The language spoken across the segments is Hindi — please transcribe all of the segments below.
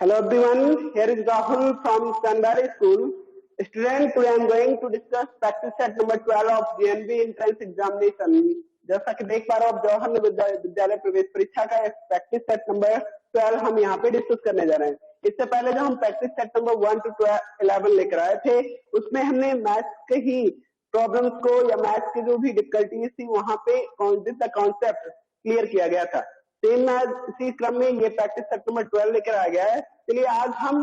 Hello everyone, here is Rahul from Sandari School. Student, today I am going to discuss practice set number 12 of JNB entrance examination. जैसा कि देख पा रहे हो आप जवाहर विद्यालय प्रवेश परीक्षा का प्रैक्टिस सेट नंबर 12 हम यहाँ पे डिस्कस करने जा रहे हैं। इससे पहले जो हम प्रैक्टिस सेट नंबर 1 to 11 लेकर आए थे उसमें हमने मैथ्स के ही प्रॉब्लम्स को या मैथ्स की जो भी डिफिकल्टीज थी वहां पे कॉन्सेप्ट क्लियर किया गया था। सेम इसी क्रम में ये प्रैक्टिस सेट नंबर 12 लेकर आ गया है। चलिए आज हम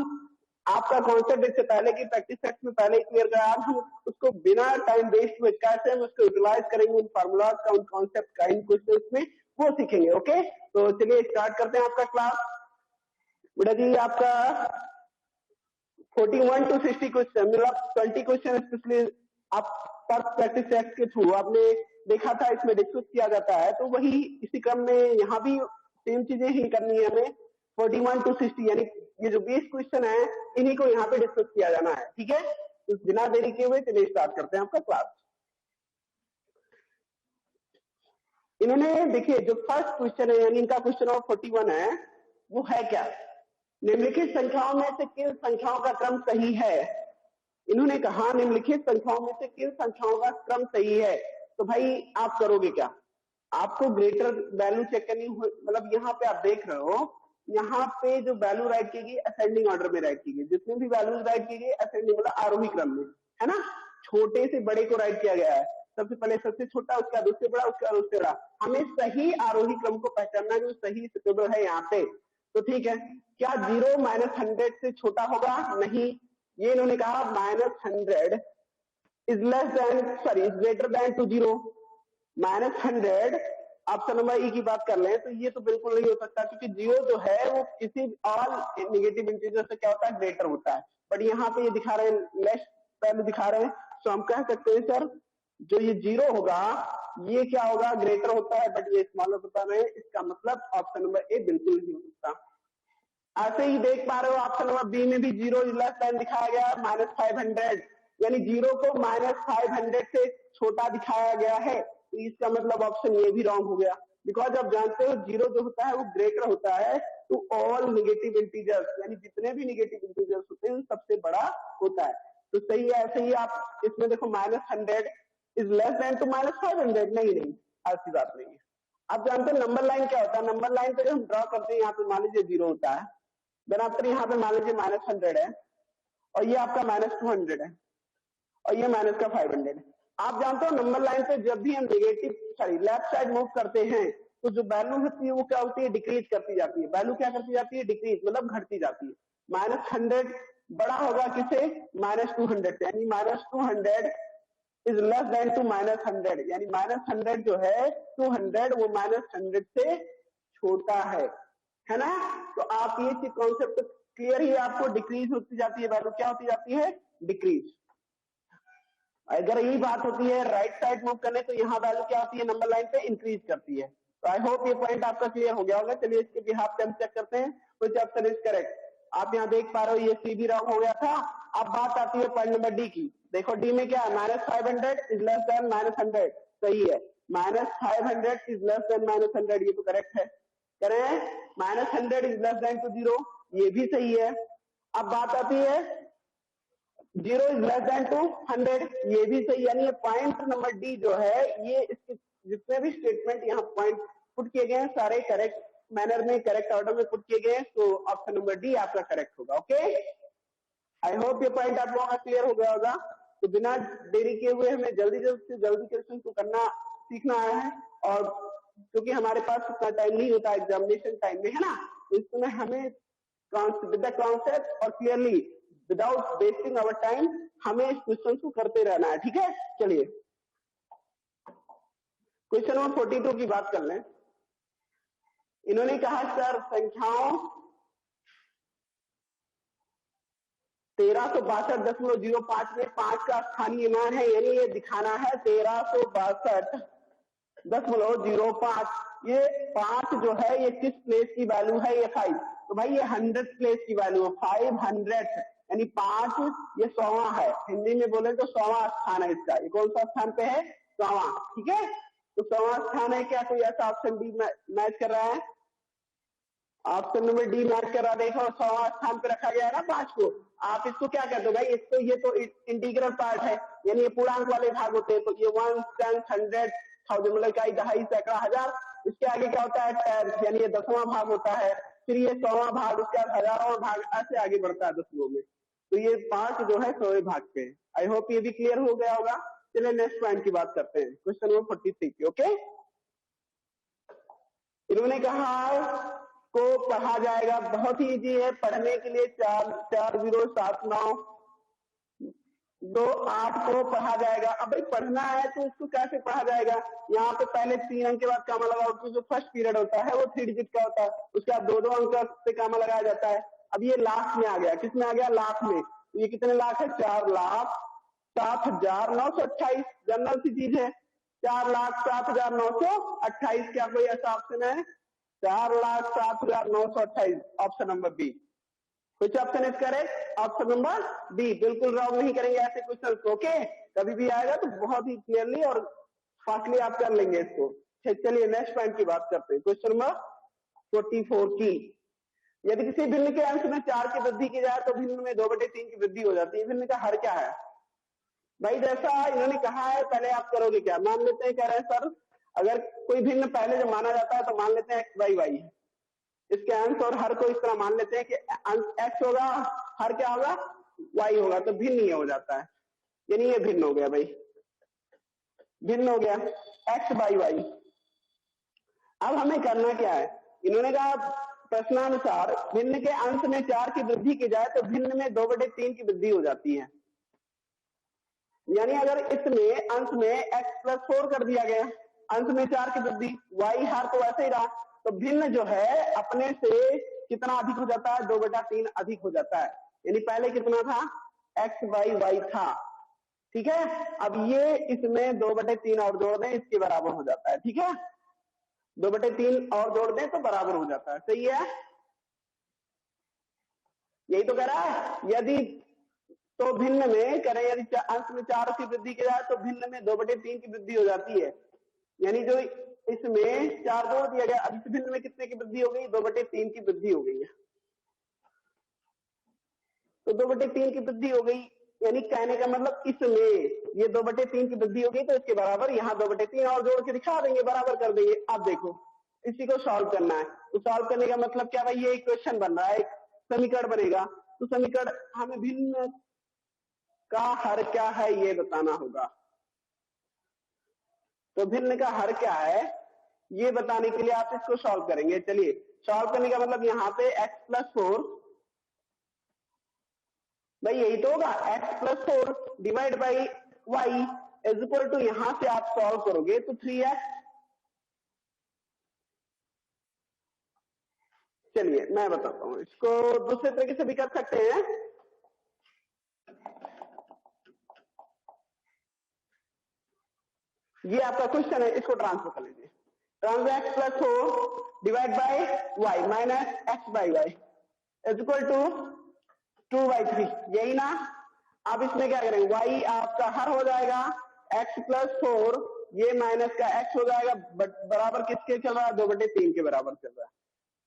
आपका कॉन्सेप्ट इससे पहले की प्रैक्टिस सेट में पहले ही क्लियर करा, आज हम उसको बिना टाइम वेस्ट में कैसे हम उसको यूटिलाइज करेंगे, उन फार्मूलाज का, उन कॉन्सेप्ट का, इन क्वेश्चंस में वो सीखेंगे। ओके, तो चलिए स्टार्ट करते हैं आपका क्लास। बेटा जी आपका 41 to 60 क्वेश्चन मतलब 20 क्वेश्चन स्पेशली आप पर प्रैक्टिस सेट के थ्रू आपने देखा था, इसमें डिस्कस किया जाता है। तो वही इसी क्रम में यहाँ भी सेम चीजें ही करनी है हमें। 41 to 60 यानी ये जो 20 क्वेश्चन है इन्हीं को यहाँ पे डिस्कस किया जाना है। ठीक है, तो बिना देरी किए हुए चलिए स्टार्ट करते हैं आपका क्लास। इन्होंने देखिए जो फर्स्ट क्वेश्चन है यानी इनका क्वेश्चन नंबर 41 है वो है क्या, निम्नलिखित संख्याओं में से किन संख्याओं का क्रम सही है। इन्होंने कहा निम्नलिखित संख्याओं में से किन संख्याओं का क्रम सही है। तो भाई आप करोगे क्या, आपको ग्रेटर वैल्यू चेक करनी, मतलब यहाँ पे आप देख रहे हो यहाँ पे जो वैल्यू राइट की गई असेंडिंग ऑर्डर में राइट की गई, जितने भी वैल्यूज राइट की गई असेंडिंग मतलब आरोही क्रम में है ना, छोटे से बड़े को राइट किया गया है। सबसे पहले सबसे छोटा, उसका दूसरे बड़ा, उसका उससे बड़ा। हमें सही आरोही क्रम को पहचानना जो सही सुटेबल है यहाँ पे। तो ठीक है, क्या 0 -100 से छोटा होगा? नहीं, ये इन्होंने कहा -100 is less than sorry is greater than to 0। -100 option number E की बात कर लें तो ये तो बिल्कुल नहीं हो सकता, क्योंकि 0 जो है वो किसी ऑल नेगेटिव इंटीजर से क्या होता है, ग्रेटर होता है। बट यहाँ पे ये दिखा रहे हैं लेस वैल्यू दिखा रहे हैं, तो हम कह सकते हैं सर जो ये 0 होगा ये क्या होगा, ग्रेटर होता है, बट ये स्मॉलर होता है। इसका मतलब ऑप्शन नंबर ए बिल्कुल नहीं हो सकता। ऐसे ही देख पा रहे हो ऑप्शन नंबर बी में भी 0 इज लेस देन दिखाया गया, -500 यानी 0 को -500 से छोटा दिखाया गया है। तो इसका मतलब ऑप्शन ये भी रॉन्ग हो गया, बिकॉज आप जानते हो 0 जो होता है वो ग्रेटर होता है टू ऑल नेगेटिव इंटीजर्स, यानी जितने भी नेगेटिव इंटीजर्स होते हैं सबसे बड़ा होता है। तो सही है। ऐसे ही आप इसमें देखो -100 इज लेस देन टू -500, नहीं ऐसी बात नहीं है। आप जानते हैं नंबर लाइन क्या होता है, नंबर लाइन पे जब हम ड्रॉ करते हैं यहाँ पे मान लीजिए 0 होता है, देन आफ्टर यहाँ पे मान लीजिए -100 है और ये आपका -200 है और ये -500 है। आप जानते हो नंबर लाइन पे जब भी हम लेफ्ट साइड मूव करते हैं तो जो वैल्यू होती है वो क्या होती है, डिक्रीज करती जाती है। वैल्यू क्या करती जाती है, डिक्रीज मतलब घटती जाती है। -100 बड़ा होगा किसे, -200 से, यानी -200 इज लेस देन टू -100, यानी -100 जो है 200 वो -100 से छोटा है ना। तो आप ये कॉन्सेप्ट क्लियर ही, आपको डिक्रीज होती जाती है वैल्यू, क्या होती जाती है, डिक्रीज। अगर यही बात होती है राइट साइड मूव करने तो यहाँ वैल्यू क्या होती है, नंबर लाइन पे इंक्रीज करती है। तो आई होप ये पॉइंट आपका क्लियर हो गया होगा। चलिए इसके बिहाफ पे हम चेक करते हैं व्हिच ऑप्शन इज करेक्ट। आप यहाँ देख पा रहे हो ये सी भी रॉन्ग हो गया था। अब बात आती है पॉइंट नंबर डी की। देखो डी में क्या है, -500 इज लेस देन -100, सही है। -500 इज लेस देन -100, ये तो करेक्ट है। करें -100 इज लेस देन टू 0, ये भी सही है। अब बात आती है 0 इज लेस देन टू 100, ये भी सही। यानी पॉइंट नंबर डी जो है ये इसके जितने भी स्टेटमेंट यहाँ पॉइंट पुट किए गए हैं सारे करेक्ट मैनर में, करेक्ट ऑर्डर में पुट किए गए हैं। तो ऑप्शन नंबर डी आपका करेक्ट होगा। ओके, आई होप ये पॉइंट आप लोगों का क्लियर हो गया होगा। तो बिना देरी किए हुए हमें जल्दी से जल्दी क्वेश्चन को करना सीखना है, और क्योंकि हमारे पास उतना टाइम नहीं होता एग्जामिनेशन टाइम में, है ना। इसमें हमें विद द कॉन्सेप्ट और clearly without wasting our time हमें इस क्वेश्चन को करते रहना है। ठीक है, चलिए क्वेश्चन नंबर 42 की बात कर लें। इन्होंने कहा सर संख्याओं 1362.05 में 5 का स्थानीय मान है, यानी ये दिखाना है 1362.05। ये 5 जो है ये किस प्लेस की वैल्यू है, ये 5। तो भाई ये 100 प्लेस की वैल्यू है, 500 यानी 5 ये 100वां है। हिंदी में बोले तो 100वां स्थान है इसका। ये कौन सा स्थान पे है, 100वां। ठीक है, तो 100वां स्थान है क्या, कोई ऐसा ऑप्शन डी मैच कर रहा है? ऑप्शन नंबर डी मैच करा। देखो 100वां स्थान पे रखा गया है ना 5 को। आप इसको क्या कहते हो भाई, इसको ये तो इंटीग्रल पार्ट है, यानी ये पूर्णांक वाले भाग होते हैं। तो ये 1, 10, 100, 1000 मतलब इकाई, दहाई, सैकड़ा, हजार। इसके आगे क्या होता है, 10, यानी ये 10वां भाग होता है। फिर ये 100वां भाग, उसके बाद 1000वां भाग, ऐसे आगे बढ़ता है दशमलव में। तो ये 5 जो है 100वें भाग पे है। आई होप ये भी क्लियर हो गया होगा। चलिए नेक्स्ट पॉइंट की बात करते हैं, क्वेश्चन नंबर 43 की। ओके, इन्होंने कहा को पढ़ा जाएगा, बहुत ही इजी है पढ़ने के लिए। 407928 को पढ़ा जाएगा। अब भाई पढ़ना है तो इसको कैसे पढ़ा जाएगा, यहाँ पे पहले 3 अंक के बाद कामा लगाओ, क्योंकि जो फर्स्ट पीरियड होता है वो 3 डिजिट का होता है, उसके बाद 2-2 अंक से कामा लगाया जाता है। अब ये लाख में आ गया, किसमें आ गया, लाख में। ये कितने लाख है, 4,07,928। जनरल सी चीज है, 4,07,928। क्या कोई ऐसा ऑप्शन है, 4,07,928, ऑप्शन नंबर बी। कुछ option is correct, option number B. बिल्कुल रॉन्ग नहीं करेंगे ऐसे क्वेश्चन। ओके, कभी भी आएगा तो बहुत ही क्लियरली और फास्टली आप कर लेंगे इसको। चलिए नेक्स्ट पॉइंट की बात करते हैं, क्वेश्चन नंबर 44 की। यदि किसी भिन्न के अंश में 4 की वृद्धि की जाए तो भिन्न में 2/3 की वृद्धि हो जाती है। भिन्न का हर क्या है भाई, जैसा इन्होंने कहा है पहले आप करोगे क्या, मान लेते हैं, कह रहे हैं सर अगर कोई भिन्न पहले जब माना जाता है तो मान लेते हैं x, y, y है। इसके अंश और हर को इस तरह मान लेते हैं कि अंश x होगा, हर क्या होगा, y होगा, तो भिन्न ये हो जाता है, यानी ये भिन्न हो गया भाई, भिन्न हो गया x by y। अब हमें करना क्या है, इन्होंने कहा प्रश्नानुसार भिन्न के अंश में 4 की वृद्धि की जाए तो भिन्न में 2/3 की वृद्धि हो जाती है। यानी अगर इसमें अंश में x+4 कर दिया गया, अंश में 4 की वृद्धि, y हर तो वैसे ही रहा, तो भिन्न जो है अपने से कितना अधिक हो जाता है, 2/3 अधिक हो जाता है। यानी पहले कितना था, x/y था, ठीक है। अब ये इसमें 2/3 और जोड़ दें, इसके बराबर हो जाता है, ठीक है। 2/3 और जोड़ दें तो बराबर हो जाता है, सही है, यही तो कह रहा है। यदि तो भिन्न में करें, यदि अंश में 4 की वृद्धि की जाए तो भिन्न में 2/3 की वृद्धि हो जाती है। यानी जो इसमें 4 जोड़ दिया गया, अब इस भिन्न में कितने की वृद्धि हो गई, 2/3 की वृद्धि हो गई है। तो 2/3 की वृद्धि हो गई, यानी कहने का मतलब इसमें ये 2/3 की वृद्धि हो गई, तो इसके बराबर यहाँ 2/3 और जोड़ के दिखा देंगे, बराबर कर देंगे। आप देखो इसी को सॉल्व करना है, तो सॉल्व करने का मतलब क्या भाई, ये इक्वेशन बन रहा है, एक समीकरण बनेगा। तो समीकरण हमें भिन्न का हर क्या है ये बताना होगा। तो भिन्न का हर क्या है ये बताने के लिए आप इसको सॉल्व करेंगे। चलिए सॉल्व करने का मतलब यहाँ पे x+4, भाई यही तो होगा, x+4 divide by y is equal to, यहां से आप सॉल्व करोगे तो 3x। चलिए मैं बताता हूं, इसको दूसरे तरीके से भी कर सकते हैं। ये आपका क्वेश्चन है, इसको ट्रांसफर कर लीजिए। Transfer x+4 divide by y minus x/y is equal to 2/3, यही ना। अब इसमें क्या करेंगे, y आपका हर हो जाएगा, x+4 ये माइनस का x हो जाएगा, बराबर किसके चल रहा है, 2/3 के बराबर चल रहा है।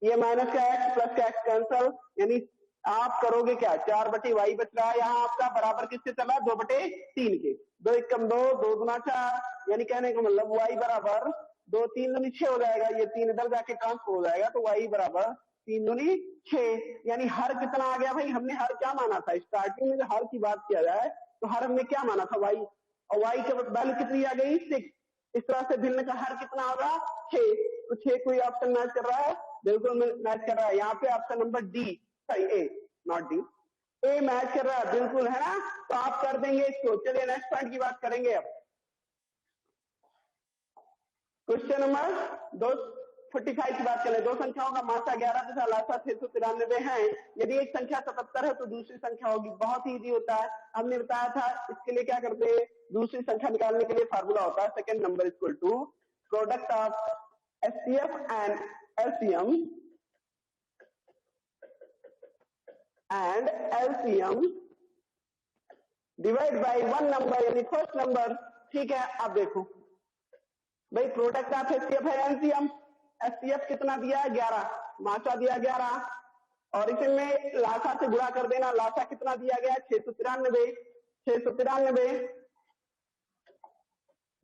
ये माइनस का x प्लस का x कैंसल, यानी आप करोगे क्या, 4/y बच रहा है यहाँ आपका, बराबर किससे चल रहा है, 2/3 के। 2 एकम 2, 2 गुना 4, यानी कहने का मतलब y बराबर 2 3 दूनी 6 हो जाएगा। ये 3 इधर जाके ट्रांसफर हो जाएगा, तो y बराबर 3 दूनी 6। यानी हर कितना आ गया भाई, हमने हर क्या माना था, स्टार्टिंग में हर की बात किया जाए तो हर हमने क्या माना था, y, और y के वैल्यू कितनी आ गई, 6। इस तरह से भिन्न का हर कितना होगा, 6। तो 6 कोई ऑप्शन मैच कर रहा है, बिल्कुल मैच कर रहा है। यहाँ पे option number D, sorry A, not D, A match कर रहा है, बिल्कुल है ना। तो आप कर देंगे इसको। चलिए नेक्स्ट पॉइंट की बात करेंगे अब। क्वेश्चन नंबर 245 की बात करें। दो संख्याओं का मासा 11 तथा लासा 693 है। यदि एक संख्या 77 है तो दूसरी संख्या होगी। बहुत ही इजी होता है, हमने बताया था। इसके लिए क्या करते हैं, दूसरी संख्या निकालने के लिए फार्मूला होता है second number equal to product of HCF and LCM divide by one number, यानी फर्स्ट नंबर, ठीक है। अब देखो भाई प्रोडक्ट ऑफ HCF है LCM, HCF कितना दिया है, 11, मासा दिया 11 और इसमें लासा से गुणा कर देना। लासा कितना दिया गया? 693। 693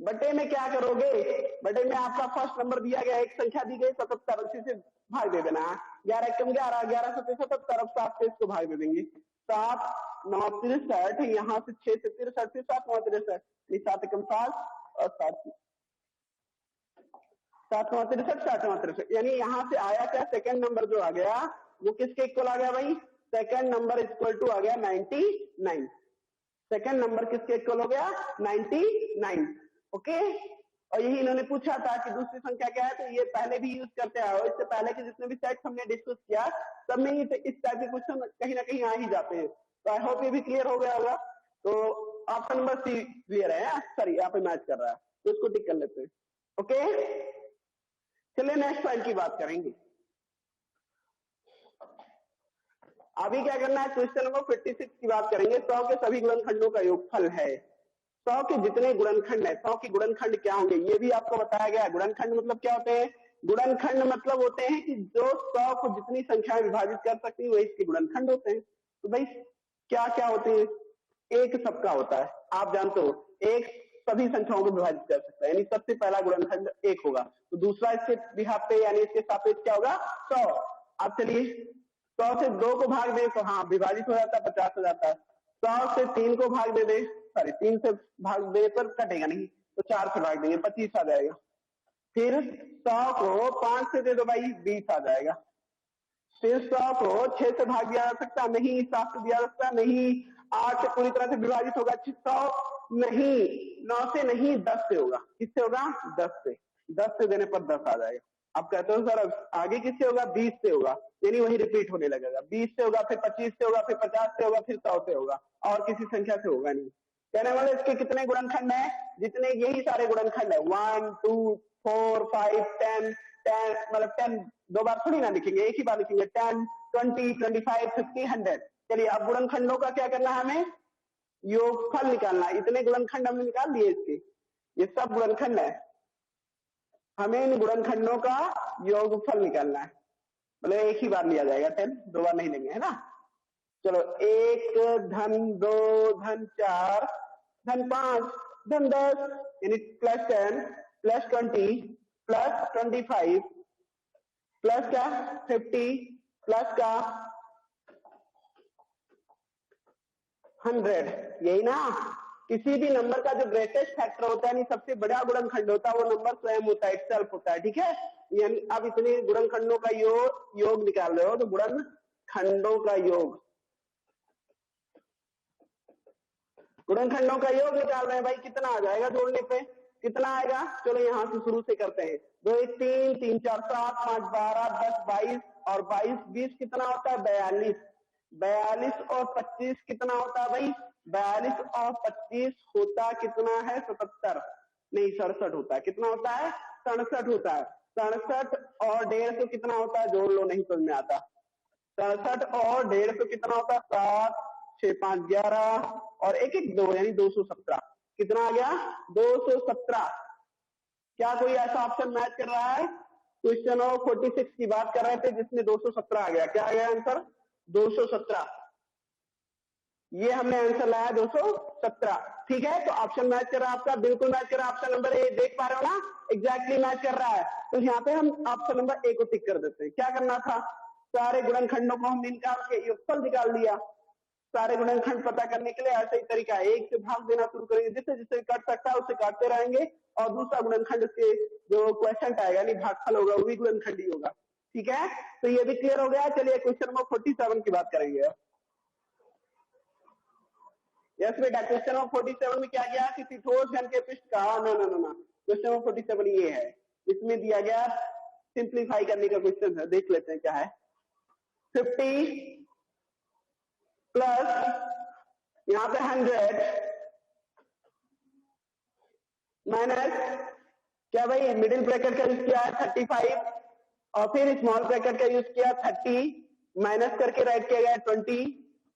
बटे में क्या करोगे? बटे में आपका फर्स्ट नंबर दिया गया, एक संख्या दी गई 77, उसी से भाग दे देना। 11 कम 11, 11 से 77, अब 7 से इसको भाग दे देंगे। 7 9 63, यहाँ से 6 से 63 से 7 9 63, 7 कम 7 और 7 7 9 63, 7 9 63, यानी यहाँ से आया क्या? सेकंड नंबर जो आ गया वो किसके इक्वल आ गया भाई? सेकंड नंबर इक्वल टू आ गया 99। सेकंड नंबर किसके इक्वल हो गया? 99। ओके, और यही इन्होंने पूछा था कि दूसरी संख्या क्या है, तो ये पहले भी यूज करते आए हो। इससे पहले के जितने भी सेट हमने डिस्कस किया सब में इस टाइप के क्वेश्चन कहीं ना कहीं आ ही जाते हैं। तो आई होप ये भी क्लियर हो गया होगा। तो ऑप्शन नंबर सी क्लियर है, सॉरी यहाँ पे मैच कर रहा है, तो इसको टिक कर लेते हैं। ओके, चलिए नेक्स्ट पॉइंट की बात करेंगे। अभी क्या करना है? क्वेश्चन नंबर 56 की बात करेंगे। 100 के सभी गुणनखंडों का योगफल है। 100 के जितने गुणनखंड है, 100 के गुणनखंड क्या होंगे ये भी आपको बताया गया है। गुणनखंड मतलब क्या होते हैं? गुणनखंड मतलब होते हैं कि जो 100 को जितनी संख्या में विभाजित कर सकती है वही इसके गुणनखंड होते हैं। तो भाई क्या क्या होते हैं? एक सबका होता है, आप जानते हो, एक सभी संख्याओं को विभाजित कर सकता है, यानी सबसे पहला गुणनखंड 1 होगा। तो दूसरा इसके बिहाफ पे यानी इसके सापेक्ष क्या होगा? 100। अब चलिए 100 से 2 को भाग दे तो हाँ विभाजित हो जाता है, 50 हो जाता है। 100 से 3 को भाग दे दे, सॉरी 3 से भाग दे पर कटेगा नहीं, तो 4 से भाग देंगे, 25 आ जाएगा। फिर 100 को 5 से दे दो भाई, 20 आ जाएगा। फिर 100 को 6 से भाग दिया जा सकता नहीं, 7 से दिया जा सकता नहीं, 8 से पूरी तरह से विभाजित होगा, 100 नहीं, 9 से नहीं, 10 से होगा। किससे होगा? 10 से। 10 से देने पर 10 आ जाएगा। अब कहते हो सर आगे किससे होगा? 20 से होगा, यानी वही रिपीट होने लगेगा। 20 से होगा, फिर 25 से होगा, फिर 50 से होगा, फिर 100 से होगा, और किसी संख्या से होगा नहीं। कहने वाले इसके कितने गुणनखंड है? जितने यही सारे गुणनखंड है, 1 2 4 5 10 10, मतलब 10 दो बार थोड़ी ना लिखेंगे, एक ही बार लिखेंगे। 10 20 25 50 100। चलिए अब गुणनखंडों का क्या करना है? हमें योगफल निकालना है। इतने गुणनखंड हमने निकाल लिए इसके, ये सब गुणनखंड है, हमें इन गुणनखंडों का योगफल निकालना है। मतलब एक ही बार लिया जाएगा 10, दो बार नहीं लेंगे, है ना। चलो 1 धन 2 धन 4 धन 5 धन 10, यानी +10 +20 +25 प्लस क्या 50 प्लस का 100, यही ना। किसी भी नंबर का जो ग्रेटेस्ट फैक्टर होता है, यानी सबसे बड़ा गुणनखंड होता है, वो नंबर स्वयं होता है, इटसेल्फ होता है, ठीक है। यानी अब इतने गुणनखंडों का योग निकाल रहे हो, तो गुणनखंडों का योग, गुणनखंडों का योग निकाल रहे हैं भाई, कितना आ जाएगा जोड़ने पे? कितना आएगा? चलो यहाँ से शुरू से करते हैं। 2 1 3 3 4 7 5 12 10 22 और 22 20 कितना होता है? 42। 42 और 25 कितना होता है भाई? 42 और 25 होता कितना है? 77 नहीं 67 होता है। कितना होता है? 67 होता है। 67 और 150 कितना होता है? जोड़ लो, नहीं समझ में आता। 67 और 150 कितना होता है? 7 6 5 11 और 1 1 2, यानी 217। कितना आ गया? 217। क्या कोई ऐसा ऑप्शन मैच कर रहा है? क्वेश्चन नंबर 46 की बात कर रहे थे जिसमें 217 आ गया। क्या आ गया आंसर? 217। ये हमने आंसर लाया 217, ठीक है। तो ऑप्शन मैच कर रहा है आपका, बिल्कुल मैच कर रहा है। ऑप्शन नंबर ए देख पा रहे हो ना, एग्जैक्टली मैच कर रहा है। तो यहाँ पे हम ऑप्शन नंबर ए को टिक कर देते हैं। क्या करना था? सारे गुणनखंडों को हम निकाल के योगफल निकाल दिया। सारे गुणनखंड पता करने के लिए ऐसा ही तरीका है, 1 से भाग देना शुरू करेंगे, जिससे जिससे कट सकता है उससे काटते रहेंगे, और दूसरा गुणनखंड के जो क्वेश्चन आएगा यानी भागफल होगा वो भी गुणनखंड ही होगा, ठीक है। तो ये भी क्लियर हो गया। चलिए क्वेश्चन नंबर 47 की बात करेंगे। यस बेटा, क्वेश्चन नंबर 47 में क्या गया? किसी ठोस घन के पृष्ठ का, ना क्वेश्चन नंबर 47 ये है, इसमें दिया गया सिंप्लीफाई करने का क्वेश्चन है, देख लेते हैं क्या है। 50 प्लस यहाँ पे 100 माइनस क्या भाई, मिडिल ब्रैकेट का यूज किया है 35 और फिर स्मॉल ब्रैकेट का यूज किया 30, माइनस करके राइट किया गया 20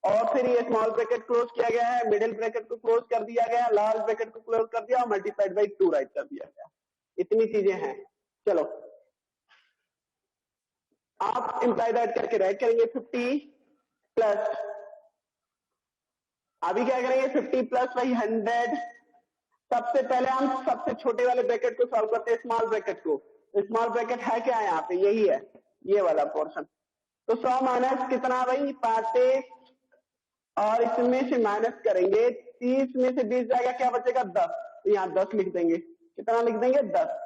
और फिर ये स्मॉल ब्रैकेट क्लोज किया गया है, मिडिल ब्रैकेट को क्लोज कर दिया गया, लार्ज ब्रैकेट को क्लोज कर दिया और मल्टीप्लाइड बाई 2 राइट कर दिया गया। इतनी चीजें हैं। चलो आप इम्प्लाई दैट करके रैक करेंगे 50 प्लस, अभी क्या करेंगे 50 प्लस वही 100। सबसे पहले हम सबसे छोटे वाले ब्रैकेट को सॉल्व करते हैं, स्मॉल ब्रैकेट को। स्मॉल ब्रैकेट है क्या यहाँ पे, यही है, ये वाला पोर्शन। तो 100 माइनस कितना भाई 35, और इसमें से माइनस करेंगे 30 में से 20 जाएगा, क्या बचेगा 10। तो यहाँ 10 लिख देंगे, कितना लिख देंगे 10।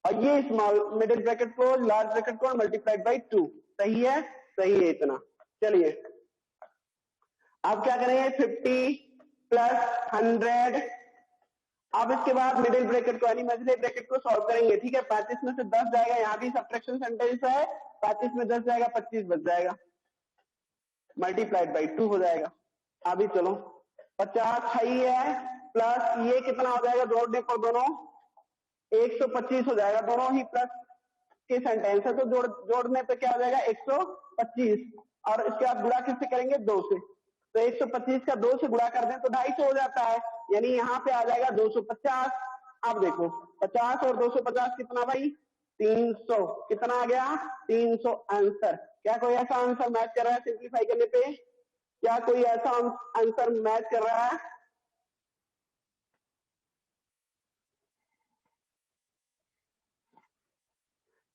और ये स्मॉल मिडिल ब्रैकेट को लार्ज ब्रैकेट को मल्टीप्लाइड बाई 2। सही है, सही है इतना। चलिए अब क्या करेंगे 50 प्लस 100। अब इसके बाद मिडिल ब्रैकेट को यानी मझले ब्रैकेट को सॉल्व करेंगे। ठीक है, 35 में से 10 जाएगा, यहाँ भी सब्ट्रैक्शन सेंटेंस है, 35 में 10 जाएगा 25 बच जाएगा, मल्टीप्लाइड बाई 2 हो जाएगा। अभी चलो 50 सही है, प्लस ये कितना हो जाएगा जोड़ने पर दोनों 125 हो जाएगा, दोनों ही प्लस के सेंटेंस है, तो जोड़ने पे क्या हो जाएगा 125, और इसके बाद गुणा किससे करेंगे 2 से। तो 125 का 2 से गुणा कर दें तो 250 हो जाता है, यानी यहाँ पे आ जाएगा 250। अब देखो 50 और 250 कितना भाई 300, कितना आ गया 300 आंसर। क्या कोई ऐसा आंसर मैच कर रहा है सिंप्लीफाई करने पे, क्या कोई ऐसा आंसर मैच कर रहा है?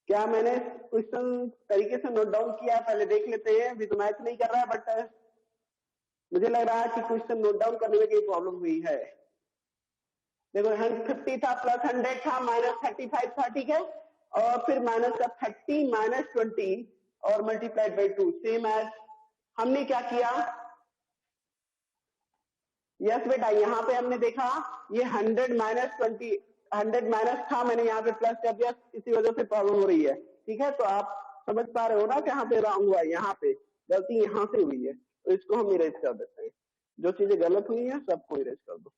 क्या मैंने क्वेश्चन तरीके से नोट डाउन किया, पहले देख लेते हैं। अभी तो मैच नहीं कर रहा है, बट मुझे लग रहा है कि क्वेश्चन नोट डाउन करने में कोई प्रॉब्लम हुई है। देखो 50 था प्लस 100 था माइनस 35 था, ठीक है, और फिर माइनस का 30 माइनस 20 और मल्टीप्लाइड बाई 2 सेम एज हमने क्या किया। यस बेटा, यहाँ पे हमने देखा ये 100 माइनस 20, 100 माइनस था, मैंने यहाँ पे प्लस कर दिया, इसी वजह से प्रॉब्लम हो रही है। ठीक है, तो आप समझ पा रहे हो ना कहाँ पे रॉन्ग हुआ, यहाँ पे गलती यहाँ से हुई है, तो इसको हम इरेज कर देते हैं। जो चीजें गलत हुई है सबको इरेज कर दो।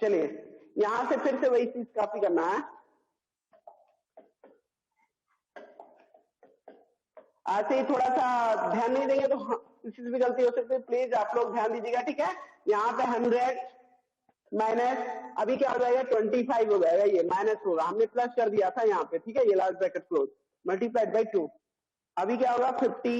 चलिए यहां से फिर से वही चीज कॉपी करना है। ऐसे ही थोड़ा सा ध्यान नहीं देंगे तो किसी से भी गलती हो सकती है, प्लीज आप लोग ध्यान दीजिएगा। ठीक है, यहाँ पे 100 माइनस अभी क्या हो जाएगा 25 हो जाएगा, ये माइनस होगा, हमने प्लस कर दिया था यहाँ पे। ठीक है, ये last bracket close, multiplied by 2। अभी क्या होगा 50,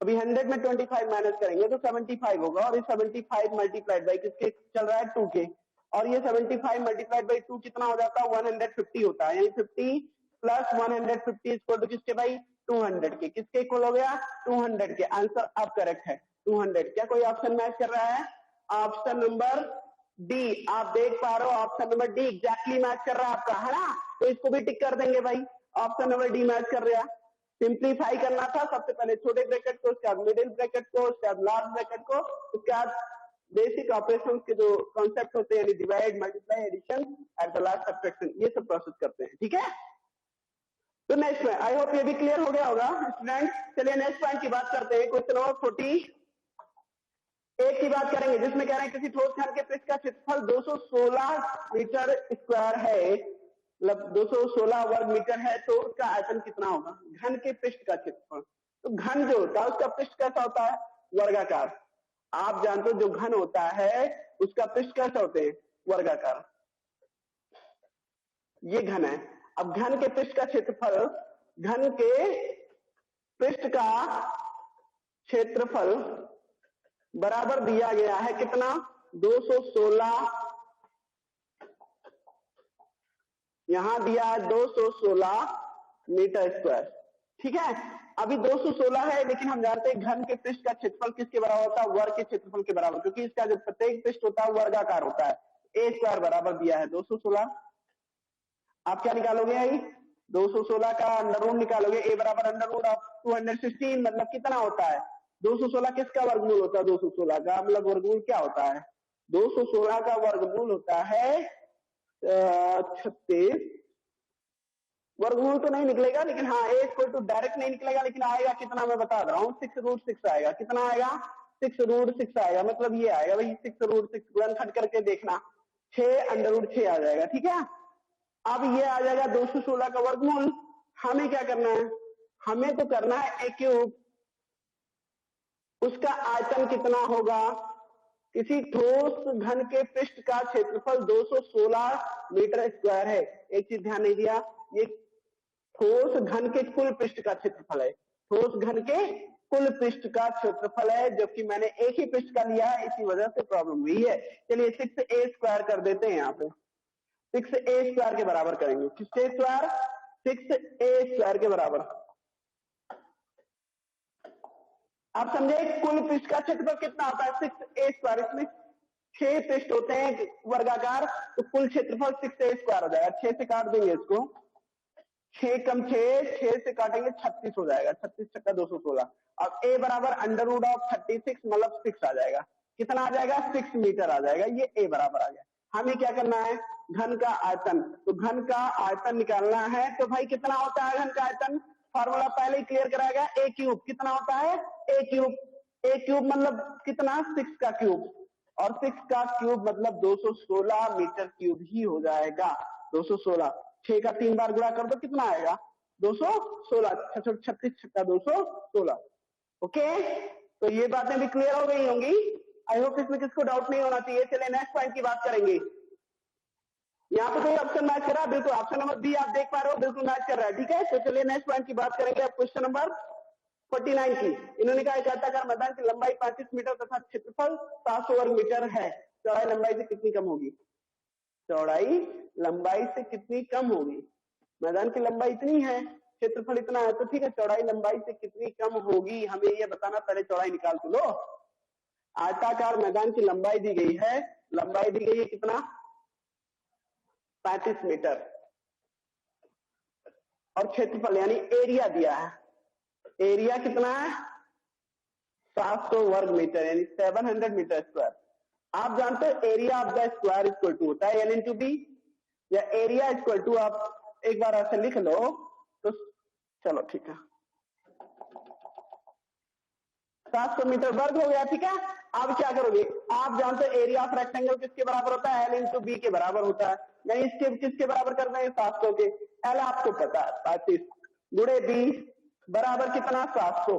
अभी 100 में 25 माइनस करेंगे तो 75 होगा, और ये 75 मल्टीप्लाइड बाई किसके चल रहा है 2 के, और ये 75 मल्टीप्लाइड बाई 2 कितना हो जाता है 150 होता है, यानी 50 प्लस 150 इक्वल टू किसके भाई 200 के। किसके इक्वल हो गया 200 के। आंसर अब करेक्ट है 200। क्या कोई ऑप्शन मैच कर रहा है? ऑप्शन नंबर डी, आप देख पा रहे हो option number D exactly match कर रहा है आपका, है ना, तो इसको भी टिक कर देंगे भाई, ऑप्शन नंबर डी मैच कर रहा है। सिंप्लीफाई करना था, सबसे पहले छोटे ब्रैकेट को, उसके बाद मिडिल ब्रैकेट को, उसके बाद लार्ज ब्रैकेट को, उसके बाद बेसिक ऑपरेशंस के जो कॉन्सेप्ट होते हैं, divide multiply addition at the last subtraction, ये सब प्रोसेस करते हैं। ठीक है, तो नेक्स्ट में आई होप ये भी क्लियर हो गया होगा स्टूडेंट। चलिए नेक्स्ट पॉइंट की बात करते हैं, क्वेश्चन नंबर 48 की बात करेंगे, जिसमें कह रहे हैं किसी ठोस घन के पृष्ठ का क्षेत्रफल 216 मीटर स्क्वायर है, मतलब 216 वर्ग मीटर है, तो उसका आयतन कितना होगा? घन के पृष्ठ का क्षेत्रफल। तो घन जो होता है उसका पृष्ठ कैसा होता है? वर्गाकार। आप जानते हो जो घन होता है उसका पृष्ठ कैसा होते हैं? वर्गाकार। ये घन है। अब घन के पृष्ठ का क्षेत्रफल, घन के पृष्ठ का क्षेत्रफल बराबर दिया गया है कितना 216, यहां दिया है 216 मीटर स्क्वायर। ठीक है, अभी 216 है, लेकिन हम जानते हैं घन के पृष्ठ का क्षेत्रफल किसके बराबर होता है? वर्ग के क्षेत्रफल के बराबर, क्योंकि इसका जो प्रत्येक पृष्ठ होता है वर्गाकार होता है। ए स्क्वायर बराबर दिया है 216, आप क्या निकालोगे आई 216 का अंडर रूट निकालोगे, ए बराबर अंडर रूट ऑफ 216, मतलब कितना होता है 216 किसका वर्गमूल होता है? 216 का मतलब वर्गमूल क्या होता है? 216 का वर्गमूल होता है 36। वर्गमूल तो नहीं निकलेगा, लेकिन हाँ ए इक्वल टू डायरेक्ट नहीं निकलेगा, लेकिन आएगा कितना मैं बता रहा हूँ 6√6 आएगा। कितना आएगा 6√6 आएगा, मतलब ये आएगा भाई 6√6 गुणनखंड करके देखना 6√6 आ जाएगा। ठीक है, अब ये आ जाएगा 216 का वर्गमूल। हमें क्या करना है? हमें तो करना है ए क्यूब, उसका आयतन कितना होगा किसी ठोस घन के पृष्ठ का क्षेत्रफल 216 मीटर स्क्वायर है। एक चीज ध्यान नहीं दिया, ये ठोस घन के कुल पृष्ठ का क्षेत्रफल है, ठोस घन के कुल पृष्ठ का क्षेत्रफल है, जबकि मैंने एक ही पृष्ठ का लिया है, इसी वजह से प्रॉब्लम हुई है। चलिए 6a स्क्वायर कर देते हैं, यहाँ पे 6a स्क्वायर के बराबर करेंगे। किसके स्क्वायर? 6a स्क्वायर के बराबर। आप समझे कुल पृष्ठ का क्षेत्रफल कितना होता है? 6a square. इसमें 6 पृष्ठ होते हैं वर्गाकार, तो कुल क्षेत्रफल 6a स्क्वायर हो जाएगा। 6 से काट देंगे इसको, 6 कम 6 से काटेंगे 36 हो जाएगा। 36 छक्का 216। अब a बराबर अंडर रूट ऑफ 36 मतलब 6 आ जाएगा। कितना आ जाएगा? 6 मीटर आ जाएगा। ये a बराबर आ गया। हमें क्या करना है? घन का आयतन। तो घन का आयतन निकालना है, तो भाई कितना होता है घन का आयतन? फॉर्मूला पहले ही क्लियर कराया गया, a क्यूब। कितना होता है? a cube. a क्यूब मतलब कितना? 6 का क्यूब, और 6 का क्यूब मतलब 216 मीटर क्यूब ही हो जाएगा। 216, 6 का 3 बार गुणा कर दो, कितना आएगा? 216। 36 छक्का 216। ओके, तो ये बातें भी क्लियर हो गई होंगी। आई होप इसमें किसको डाउट नहीं होना चाहिए। चलिए नेक्स्ट पॉइंट की बात करेंगे। यहाँ पे कोई ऑप्शन मैच कर रहा है? बिल्कुल, ऑप्शन नंबर बी आप देख पा रहे हो, बिल्कुल मैच कर रहा है। ठीक है, तो चलिए नेक्स्ट पॉइंट की बात करेंगे। अब क्वेश्चन नंबर 49 की। इन्होंने कहा एक आयताकार मैदान की लंबाई 35 मीटर तथा क्षेत्रफल 700 वर्ग मीटर है। चौड़ाई लंबाई से कितनी कम होगी? चौड़ाई लंबाई से कितनी कम होगी? मैदान की लंबाई इतनी है, क्षेत्रफल इतना है, तो ठीक है, चौड़ाई लंबाई से कितनी कम होगी हमें ये बताना। पहले चौड़ाई निकाल तो लो। आयताकार मैदान की लंबाई दी गई है, लंबाई दी गई है कितना? 35 मीटर, और क्षेत्रफल यानी एरिया दिया है। एरिया कितना है? 700 वर्ग मीटर यानी 700 मीटर स्क्वायर। आप जानते हो area of the square equal to होता है एल इंटू बी, या एरिया इक्वल टू, आप एक बार ऐसे लिख लो तो चलो ठीक है, 700 मीटर वर्ग हो गया। ठीक है, अब क्या करोगे? आप जानते हो एरिया ऑफ रेक्टेंगल किसके बराबर होता है? एल इंटू बी के बराबर होता है। यानी इसके किसके बराबर कर देंगे? 700 के। एल आपको पता है 35 गुणे बी बराबर कितना? 700।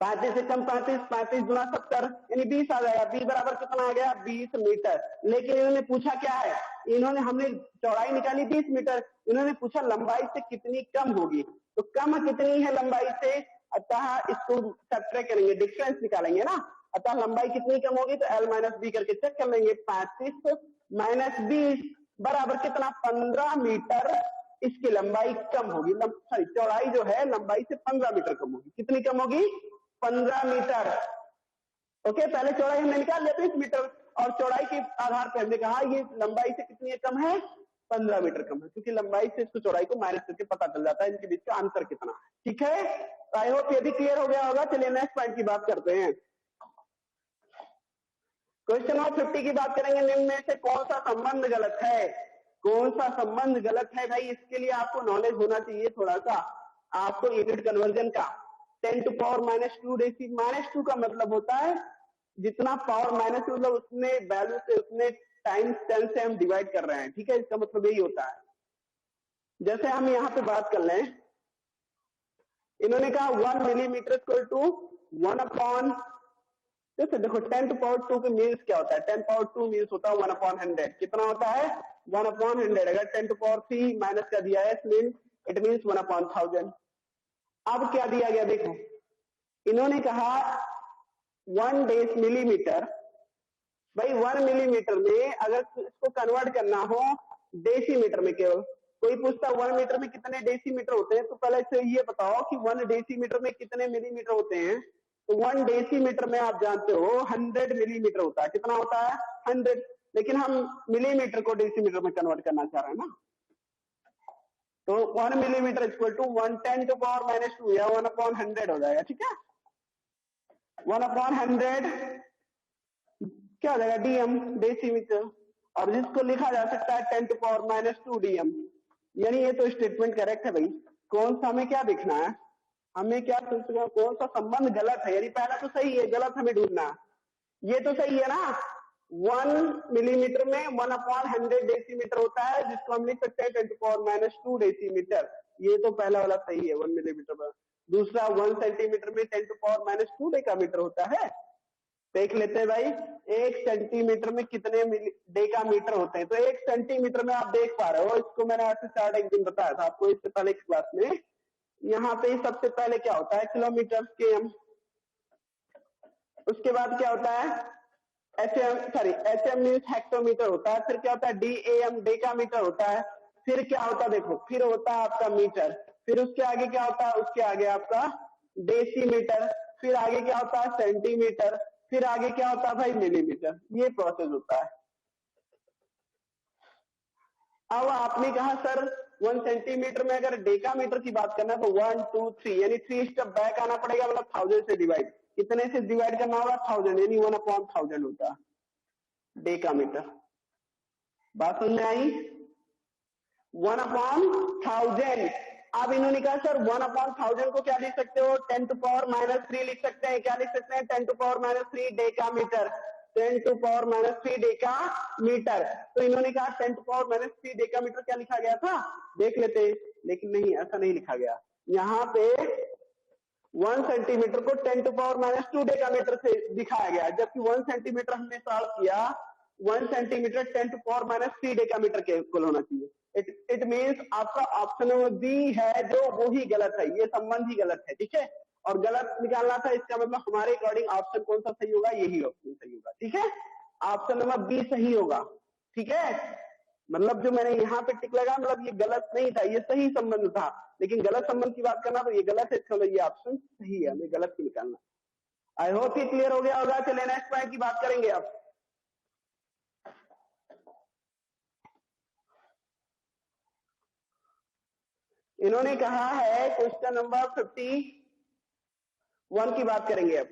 35 से कम 35, 35 गुना 70 यानी 20 आ जाएगा। बी बराबर कितना आ गया? 20 मीटर। लेकिन इन्होंने पूछा क्या है? इन्होंने, हमने चौड़ाई निकाली 20 मीटर, इन्होंने पूछा लंबाई से कितनी कम होगी। तो कम कितनी है लंबाई से? अतः इसको सब्ट्रैक्ट करेंगे, डिफरेंस निकालेंगे ना। अतः लंबाई कितनी कम होगी? तो एल माइनस बी करके चेक कर लेंगे। 35 माइनस 20 बराबर कितना? 15 मीटर इसकी लंबाई कम होगी। सॉरी, चौड़ाई जो है लंबाई से 15 मीटर कम होगी। कितनी कम होगी? 15 मीटर। ओके, पहले चौड़ाई हमने निकाल लिया 30 मीटर, और चौड़ाई के आधार पर हमने कहा ये लंबाई से कितनी कम है? 15 मीटर कम है, क्योंकि लंबाई से इसको चौड़ाई को माइनस करके पता चल जाता है इनके बीच का अंतर कितना है। ठीक है, आई होप ये भी क्लियर हो गया होगा। चलिए नेक्स्ट पॉइंट की बात करते हैं। क्वेश्चन नंबर 50 की बात करेंगे। निम्न में से कौन सा संबंध गलत है? कौन सा संबंध गलत है भाई? इसके लिए आपको नॉलेज होना चाहिए थोड़ा सा, आपको यूनिट कन्वर्जन का। 10 to power minus 2 deci, minus 2 का मतलब होता है जितना पावर माइनस, मतलब उतने वैल्यू से, उतने टाइम्स 10 से हम डिवाइड कर रहे हैं। ठीक है, इसका मतलब यही होता है। जैसे हम यहाँ पे बात कर लें, इन्होंने कहा 1 मिलीमीटर इक्वल टू 1 अपॉन, जैसे देखो 10 टू पावर 2 के मीन्स क्या होता है? 10 पावर 2 मीन्स होता है 1 अपॉन 100। कितना होता है? 1 अपॉन 100। अगर 10 टू पावर 3 माइनस का दिया है इट मीन्स 1 अपॉन 1000। अब क्या दिया गया देखो, इन्होंने कहा 1 डेस मिलीमीटर। भाई 1 मिलीमीटर में अगर इसको कन्वर्ट करना हो डेसीमीटर में, केवल कोई पूछता 1 मीटर में कितने डेसीमीटर होते हैं, तो पहले से ये बताओ कि 1 डेसीमीटर में कितने मिलीमीटर होते हैं। तो 1 डेसीमीटर में आप जानते हो 100 मिलीमीटर होता है। कितना होता है? 100। लेकिन हम मिलीमीटर को डेसीमीटर में कन्वर्ट करना चाह रहे हैं ना, तो 1 millimetre equal to 110 to power minus 2 या 1 अपॉन 100 हो जाएगा। ठीक है, 1 अपॉन 100 क्या हो जाएगा? DM, decimetre. और जिसको लिखा जा सकता है 10 टू पावर माइनस 2 डीएम। यानी ये तो स्टेटमेंट करेक्ट है भाई। कौन सा हमें क्या देखना है? हमें क्या सोचना, कौन सा संबंध गलत है? यानी पहला तो सही है, गलत हमें ढूंढना। ये तो सही है ना, 1 मिलीमीटर में 1 अपॉन 100 डेसीमीटर होता है, जिसको हम लिख सकते हैं 10 टू पावर माइनस 2 डेसीमीटर। ये तो पहला वाला सही है 1 मिलीमीटर में। दूसरा 1 सेंटीमीटर में 10 टू पावर माइनस 2 डेकामीटर होता है। देख लेते हैं भाई, 1 सेंटीमीटर में कितने डेकामीटर होते हैं। तो 1 सेंटीमीटर में आप देख पा रहे हो, इसको मैंने ऐसे स्टार्ट एक दिन बताया था आपको इससे पहले की क्लास में। यहाँ पे सबसे पहले क्या होता है, किलोमीटर के, उसके बाद क्या होता है एचएम मीन्स हेक्टोमीटर होता है, फिर क्या होता है डीएम डेकामीटर होता है, फिर क्या होता है देखो, फिर होता है आपका मीटर, फिर उसके आगे क्या होता है, उसके आगे आपका डेसीमीटर, फिर आगे क्या होता है सेंटीमीटर, फिर आगे क्या होता है भाई मिलीमीटर। ये प्रोसेस होता है। अब आपने कहा सर 1 सेंटीमीटर में अगर डेकामीटर की बात करना है तो 1 2 3 यानी 3 स्टेप बैक आना पड़ेगा, मतलब 1000 से डिवाइड, कितने से डिवाइड करना होगा 1000 यानी 1/1000 होता है डेकामीटर। बात समझ में आई? 1/1000। अब इन्होंने कहा सर 1/1000 को क्या लिख सकते हो, 10⁻³ लिख सकते हैं। क्या लिख सकते हैं 10⁻³ डेकामीटर, 10⁻³ डेकामीटर। तो इन्होंने कहा 10⁻³ डेकामीटर क्या लिखा गया था, देख लेते, लेकिन नहीं, ऐसा नहीं लिखा गया। यहाँ पे 1 सेंटीमीटर को 10⁻² डेकामीटर से दिखाया गया, जबकि 1 सेंटीमीटर हमने सॉल्व किया, 1 सेंटीमीटर 10⁻³ डेकामीटर के इक्वल होना चाहिए। इट मीन्स आपका ऑप्शन नंबर बी है जो वो ही गलत है, ये संबंध ही गलत है, ठीक है। और गलत निकालना था, इसका मतलब हमारे अकॉर्डिंग ऑप्शन कौन सा सही होगा, यही ऑप्शन सही होगा, ठीक है। ऑप्शन नंबर बी सही होगा, ठीक है। मतलब जो मैंने यहाँ पे टिक लगा, मतलब ये गलत नहीं था, ये सही संबंध था, लेकिन गलत संबंध की बात करना तो ये गलत है, चलो ये ऑप्शन सही है, हमें गलत ही निकालना। आई होप ये क्लियर हो गया होगा। चलिए नेक्स्ट पॉइंट की बात करेंगे अब। इन्होंने कहा है क्वेश्चन नंबर 51 की बात करेंगे अब।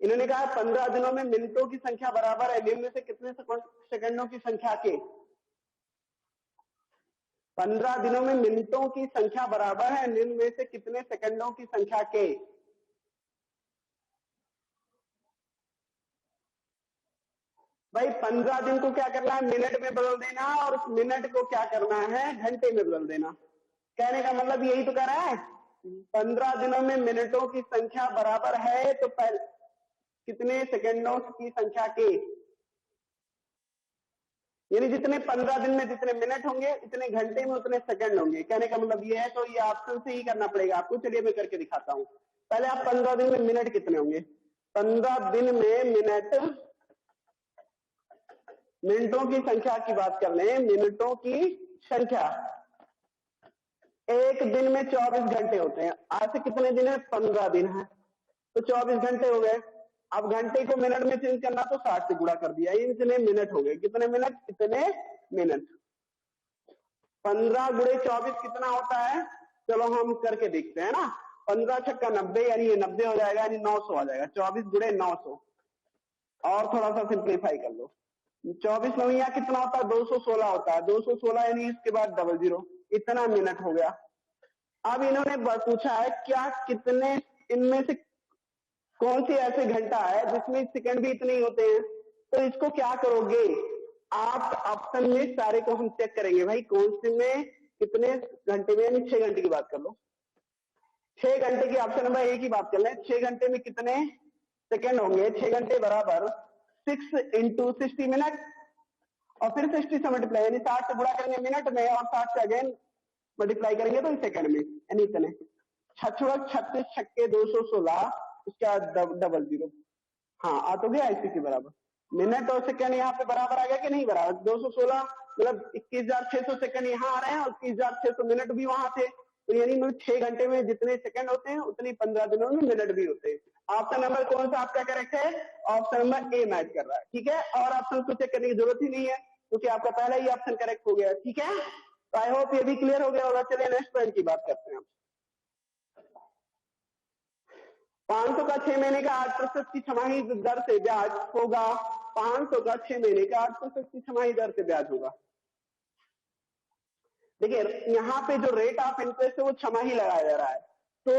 इन्होंने कहा 15 दिनों में मिनटों की संख्या बराबर है निम्न में से कितने सेकंडों की संख्या के। 15 दिनों में मिनटों की संख्या बराबर है निम्न में से कितने सेकंडों की संख्या के। भाई 15 दिन को क्या करना है, मिनट में बदल देना, और उस मिनट को क्या करना है, घंटे में बदल देना। कहने का मतलब यही तो कह रहा है, 15 दिनों में मिनटों की संख्या बराबर है तो कितने सेकंडों की संख्या के, यानी जितने 15 दिन में जितने मिनट होंगे इतने घंटे में उतने सेकंड होंगे। कहने का मतलब ये है, तो ये ऑप्शन से ही करना पड़ेगा आपको। चलिए मैं करके दिखाता हूं। पहले आप 15 दिन में मिनट कितने होंगे, 15 दिन में मिनटों की संख्या की बात कर लें, मिनटों की संख्या, एक दिन में 24 घंटे होते हैं। आज से कितने दिन है, 15 दिन है, तो 24 घंटे हो गए। अब घंटे को मिनट में चेंज करना तो 60 से गुणा कर दिया, इतने मिनट हो गए। कितने मिनट, इतने मिनट। 15 गुणे 24 कितना होता है, चलो हम करके देखते हैं ना। 15 छक्का 90, यानी ये 90 हो जाएगा, यानी 900 आ जाएगा। 24 गुणे 900, और थोड़ा सा सिंप्लीफाई कर लो, 24 9 कितना होता है, 216 होता है। 216 यानी इसके बाद 00, इतना मिनट हो गया। अब इन्होंने पूछा है क्या कितने इनमें से कौन सी ऐसे घंटा है जिसमें सेकंड भी इतने ही होते हैं। तो इसको क्या करोगे आप, ऑप्शन में सारे को हम चेक करेंगे भाई, कौन से में कितने घंटे में, यानी 6 घंटे की बात कर लो। 6 घंटे की ऑप्शन नंबर ए की बात कर ले, 6 घंटे में कितने सेकंड होंगे। 6 घंटे बराबर 6 × 60 मिनट, और फिर 60 से मल्टीप्लाई, यानी 60 से गुणा करेंगे मिनट में, और 60 से अगेन मल्टीप्लाई करेंगे तो सेकंड में, यानी इतने। 36 छक्के 216, उसका 00, हाँ आ तो गया इसी के बराबर। मिनट और सेकंड यहाँ पे बराबर आ गया कि नहीं बराबर, 216 मतलब 21,600 सेकंड यहाँ आ रहे हैं, और 21,600 मिनट भी वहां थे। तो यानी 6 घंटे में जितने सेकंड होते हैं उतनी 15 दिनों में मिनट भी होते हैं। ऑप्शन नंबर कौन सा आपका करेक्ट है, ऑप्शन नंबर ए मैच कर रहा है, ठीक है। और ऑप्शन को चेक करने की जरूरत ही नहीं है, क्योंकि आपका पहला ही ऑप्शन करेक्ट हो गया, ठीक है। तो आई होप ये भी क्लियर हो गया होगा। चलिए नेक्स्ट पॉइंट की बात करते हैं। 500 का 6 महीने का 8% की छमाही दर से ब्याज होगा। 500 का 6 महीने का 8% की छमाही दर से ब्याज होगा। देखिए यहाँ पे जो रेट ऑफ इंटरेस्ट है वो छमाही लगाया जा रहा है, तो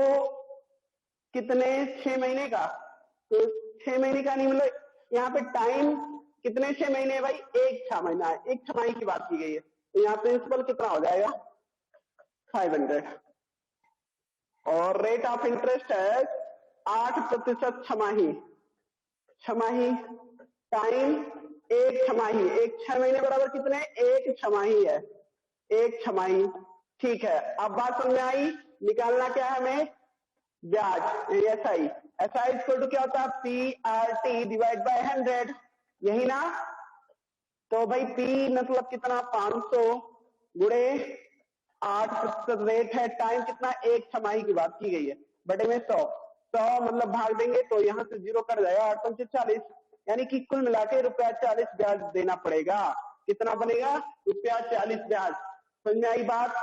कितने 6 महीने का, तो 6 महीने का नहीं, मतलब यहाँ पे टाइम कितने 6 महीने है भाई, एक 6 महीना है, एक छमाही की बात की गई है। तो यहाँ प्रिंसिपल कितना हो जाएगा 500, और रेट ऑफ इंटरेस्ट है 8% छमाही, छमाही टाइम एक छमाही, एक 6 महीने बराबर कितने, एक छमाही है, एक छमाही। ठीक है, अब बात समझ में आई। निकालना क्या है हमें, ब्याज, एसआई। एसआई इक्वल टू क्या होता है, P R T divide by 100, यही ना। तो भाई पी मतलब कितना, 500 गुणे 8% रेट है, टाइम कितना, एक छमाही की बात की गई है, बटे में 100 मतलब भाग देंगे तो यहाँ से 0 कट जाएगा, 8 पंचे 40, यानी कि कुल मिला के ₹40 ब्याज देना पड़ेगा। कितना बनेगा, ₹40 ब्याज। समझ में आई बात।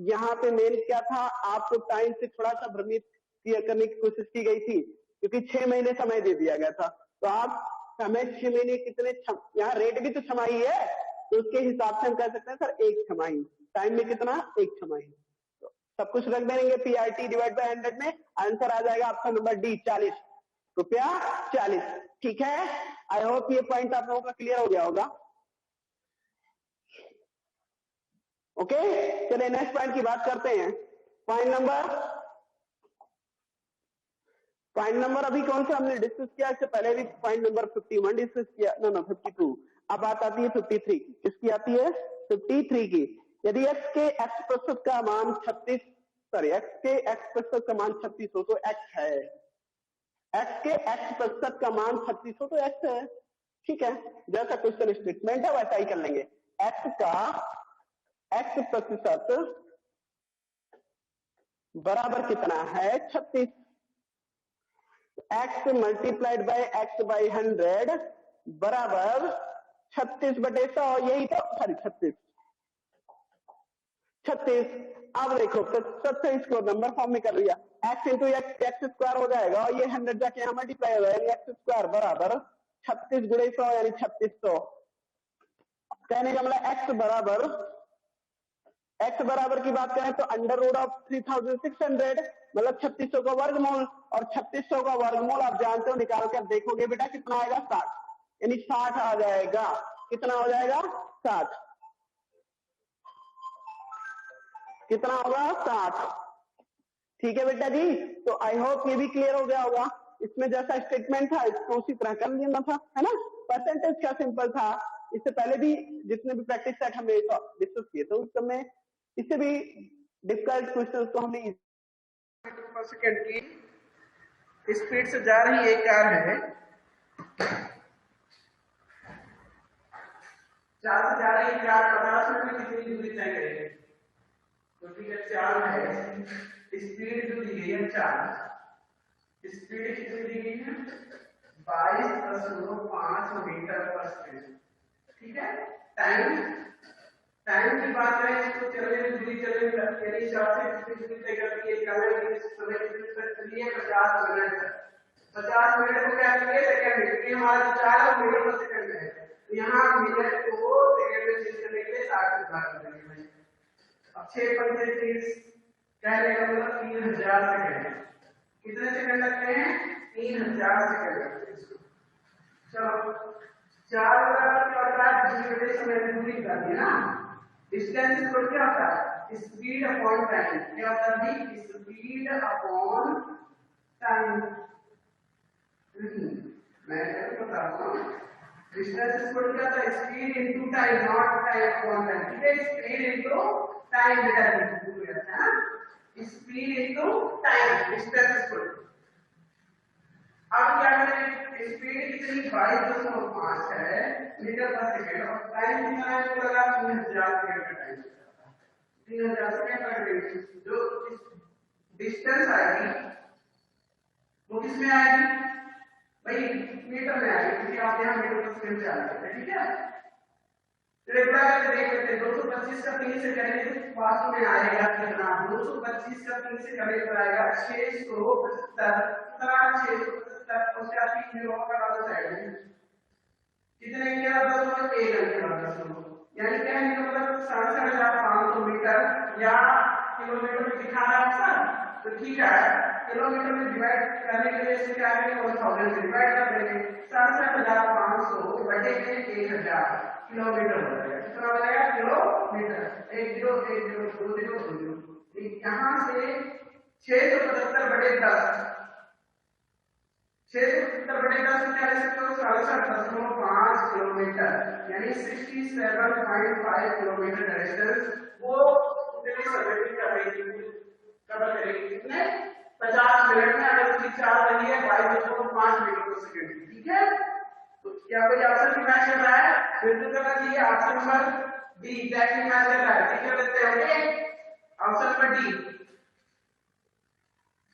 यहाँ पे मेन क्या था, आपको टाइम से थोड़ा सा भ्रमित करने की कोशिश की गई थी, क्योंकि 6 महीने समय दे दिया गया था। तो आप समय 6 महीने कितने, यहाँ रेट भी तो छमाही है, तो उसके हिसाब से हम कह सकते हैं सर एक छमाही, टाइम में कितना, एक छमाही। तो सब कुछ रख देंगे पीआरटी डिवाइड बाय 100 में, आंसर आ जाएगा आपका नंबर डी, ₹40। ठीक है, आई होप ये पॉइंट आप लोगों का क्लियर हो गया होगा। ओके, चलिए नेक्स्ट पॉइंट की बात करते हैं। पॉइंट नंबर अभी कौन सा हमने डिस्कस किया, इससे पहले भी पॉइंट नंबर 51 डिस्कस किया, नो 52। अब बात आती है 53, किसकी आती है, 53 की। यदि x के x% का मान 36, सॉरी x के x% का मान 36 हो तो x है, x के x% का मान 36 हो तो x है। ठीक है, जैसा क्वेश्चन स्टेटमेंट है वैसा ही कर लेंगे। x का x% बराबर कितना है, 36। x multiplied by x by 100 बराबर 36/100, यही तो, सॉरी 36। अब देखो सबसे इसको नंबर फॉर्म में कर लिया, x इंटू एक्स स्क्वायर हो जाएगा, और ये 100 जाके यहाँ मल्टीप्लाई हो जाएगा, एक्स स्क्वायर बराबर 36 गुणे 100 यानी 3600। कहने का मतलब x बराबर की बात करें तो अंडर रूट ऑफ 3600, मतलब 3600 का वर्गमूल, और 3600 का वर्गमूल आप जानते हो, निकाल कर देखोगे बेटा कितना आएगा, 60, यानी 60 आ जाएगा। कितना हो जाएगा, 60। कितना होगा, 60। ठीक है बेटा जी, तो आई होप ये भी क्लियर हो गया होगा। इसमें जैसा स्टेटमेंट था इसको उसी तरह कर लेना था, है ना। परसेंटेज क्या सिंपल था, इससे पहले भी जितने भी प्रैक्टिस सेट हमने डिस्कस किए थे उस समय इससे भी डिफिकल्ट क्वेश्चंस को हमने पर सेकंड की स्पीड से जा रही एक कार है, चार से जा रही कार 50 मिनट में कितनी दूरी तय करेगी, तो ठीक है 4 है, स्पीड जो दी गई है 4, स्पीड कितनी दी गई है, 22.5 मीटर पर सेकंड। ठीक है, टाइम की बात करें इसको चलने में दूरी चलने में यानी 4 से कितनी दूरी तय करती है, समय कितने तक चली है, 50 मिनट। 50 मिनट को क्या करेंगे, सेकंड, क्योंकि हमारा 4 मीटर पर सेकंड है, तो यहाँ मिनट को सेकंड में चेंज करने के लिए 60 से भाग करेंगे। अब 6 पंजे 30, कहने का मतलब 3000 सेकंड। कितने सेकंड लगते हैं, 3000 सेकंड लगते हैं। चलो 4 बराबर क्या होता है, दूरी समय में दूरी कर दी ना, डिस्टेंस इक्वल क्या होता है, स्पीड अपॉन टाइम। क्या होता है, स्पीड अपॉन टाइम। मैं क्या बता रहा हूँ, डिस्टेंस इक्वल क्या होता है, speed into time, not time upon time. ठीक है, स्पीड इनटू टाइम बेटा है, speed into time, distance equal. अब क्या करें, स्पीड कितनी 22.5 है मीटर पर सेकंड, और टाइम कितना है, तो लगा 3000 सेकंड का टाइम, 3000 सेकंड का। जो डिस्टेंस आएगी वो किसमें आएगी भाई, मीटर में आएगी, क्योंकि आप यहाँ मीटर पर सेकंड से आते हैं। ठीक है, रेगुलर करके देख लेते हैं, 225 का 3 से करेंगे तो वास्तव में आएगा कितना, 225 का 3 से करेंगे तो आएगा 675। कितना, 675, उसके बाद 3 जीरो का डालो साइड में, कितने के बाद 10 1 घंटे बाद 10, यानी क्या है, मतलब 5,500 मीटर या किलोमीटर में दिखा रहा है ऑप्शन, तो ठीक है, किलोमीटर में डिवाइड करने के लिए इसको क्या करेंगे, 1000 से डिवाइड कर देंगे, 5,500 बटे 1000 किलोमीटर हो जाएगा। कितना हो जाएगा, kilometre, 1 zero 1 zero 2 zero 2 zero. यहाँ से 675 बटे 10, 670/10 किलोमीटर यानी 67.5 किलोमीटर का डिस्टेंस वो उतनी सर्वेटिंग कर रही थी, कवर करेगी कितने 50 मिनट में। अगर उसकी चाल रही है 22.5 मीटर पर सेकंड, ठीक है। तो क्या कोई ऑप्शन की मैच कर रहा है? बिल्कुल करना चाहिए। Option number D exactly match कर रहा है, ठीक है। लेते हैं option number D.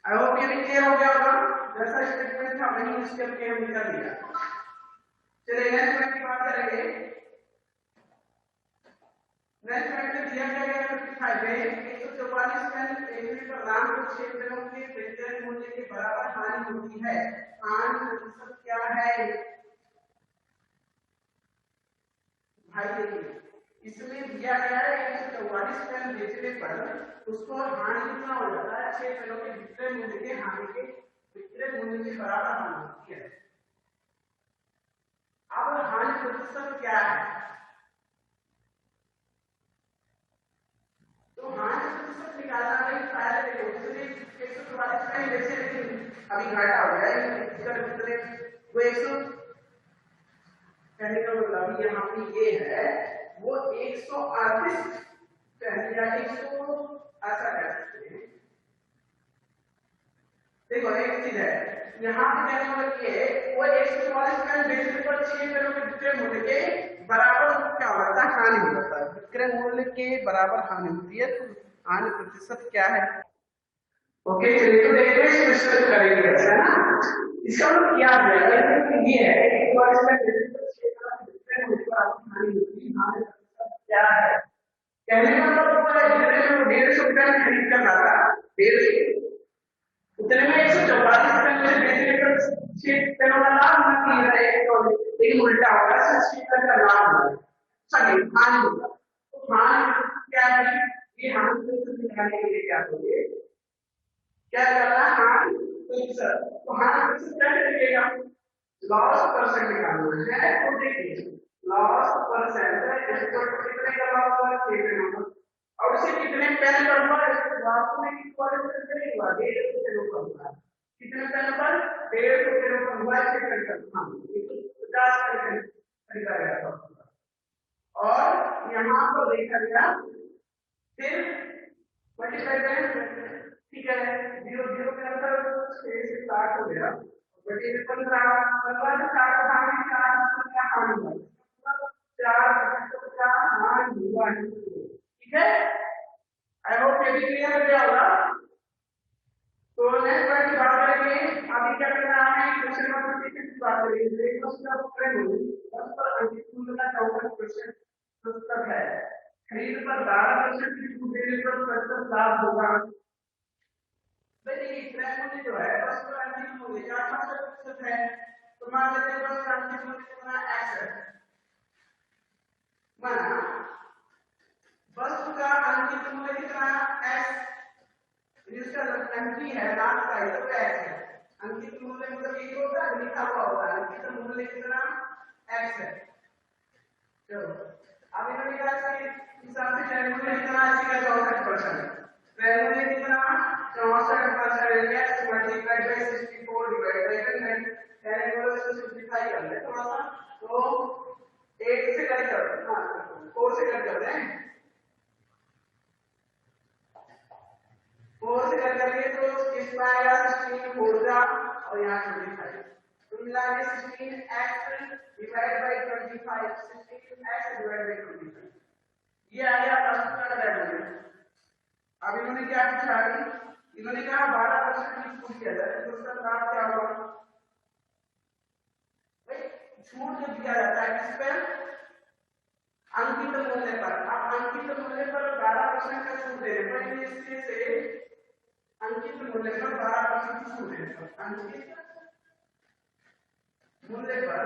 I hope ये भी क्लियर हो गया होगा। जैसा स्टेटमेंट था वही यूज करके हम निकाल लिया। चलिए नेक्स्ट पॉइंट की बात करेंगे। नेक्स्ट पॉइंट में दिया गया है 55 में 144 पेन एक पर नाम को क्षेत्रों के व्यंजन मूल्य के बराबर हानि होती है। हानि प्रतिशत क्या है भाई? देखिए इसमें दिया गया है 144 पेन बेचने पर उसको हानि कितना हो जाता है? 6 पेनों के विक्रय मूल्य के हानि के विक्रय मूल्य के बराबर हानि होती है। अब हानि प्रतिशत क्या है? तो हानि प्रतिशत निकालना भाई पहले देखो, इसलिए 144 पेन बेचे लेकिन अभी घाटा हो गया है इसका कितने वो 100 कहने का मतलब यहाँ पे ये है वो 138 या 100 ऐसा कह सकते हैं। देखो एक चीज है यहाँ पे कहने का मतलब ये वो 144 पेन बेचने पर 6 पेनों के विक्रय मूल्य के बराबर क्या हो जाता है? हानि हो जाता है। विक्रय मूल्य के बराबर हानि होती है, तो हानि प्रतिशत क्या है? ओके चलिए तो देखते हैं इसमें करेंगे ऐसा ना। इसका मतलब क्या है? ये है क्या है कहने का मतलब 150 रुपया खरीद कर लाता 150 उतने में 144 पेन में बेचने पर 6 पेनों का लाभ नहीं है, एक उल्टा होगा 6 पेन का लाभ होगा, सॉरी हानि होगा। तो हानि क्या है? ये हानि को निकालने के लिए क्या करोगे? क्या करना है? हानि प्रतिशत। तो हानि प्रतिशत क्या करिएगा? लॉस परसेंट निकालना है। तो देखिए लॉस परसेंट कितने का लॉस हुआ? 6 पेनों। और उसे कितने पेन पर हुआ? वास्तव में कितने पेन हुआ? 150 पेनों पर हुआ। कितने पेन पर? 150 पेनों पर हुआ। 6 पेन पर हाँ 50 पेन खरीदा गया था। और यहाँ पर देखा गया फिर 25 पेन, ठीक है। 0 0 के अंदर 6 से स्टार्ट हो गया, 15 से स्टार्ट होगा, 4 का हानि हुआ, 4 का हानि हुआ, ठीक है। आई होप ये भी क्लियर हो गया होगा। तो नेक्स्ट पॉइंट की बात करेंगे। अभी क्या करना है? क्वेश्चन नंबर 36 की बात करेंगे। ब्रेकफास्ट का फ्रेंड हो बस पर अंकित मूल्य का 64 क्वेश्चन पुस्तक है। खरीद पर 12% की छूट देने पर प्रतिशत लाभ होगा। देखिए फ्रेंड मूल्य जो है बस पर अंकित मूल्य 68% है। तो मान लेते हैं बस का अंकित मूल्य कितना x है। माना वस्तु का अंकित मूल्य कितना x, इसका अंकी है लास्ट का तो x है। अंकित मूल्य मतलब ये होता है लिखा हुआ होता है अंकित मूल्य कितना x है। चलो अब इन्होंने कहा कि हिसाब से ट्रेंड मूल्य कितना है? इसका 64%। ट्रेंड मूल्य कितना 64% x multiplied by 64 divide by 100। Trend मूल्य से सिंपलीफाई कर ले थोड़ा सा, तो 8 से कट कर दे, हां 4 से कट कर दे, 4 से कट करके तो इसमें आएगा 16 4 जा और यहाँ 25 तो मिला के 16x divide by 25 16x divide by 25 ये आ गया फर्स्ट का वैल्यू। अब इन्होंने क्या पूछा? इन्होंने कहा 12% की छूट दिया जाए तो उसका लाभ क्या होगा? भाई छूट जो दिया जाता है किस पे? अंकित मूल्य पर। अब अंकित मूल्य पर 12% का छूट देने पर इसमें से अंकित मूल्य पर 12% की छूट देने पर अंकित मूल्य पर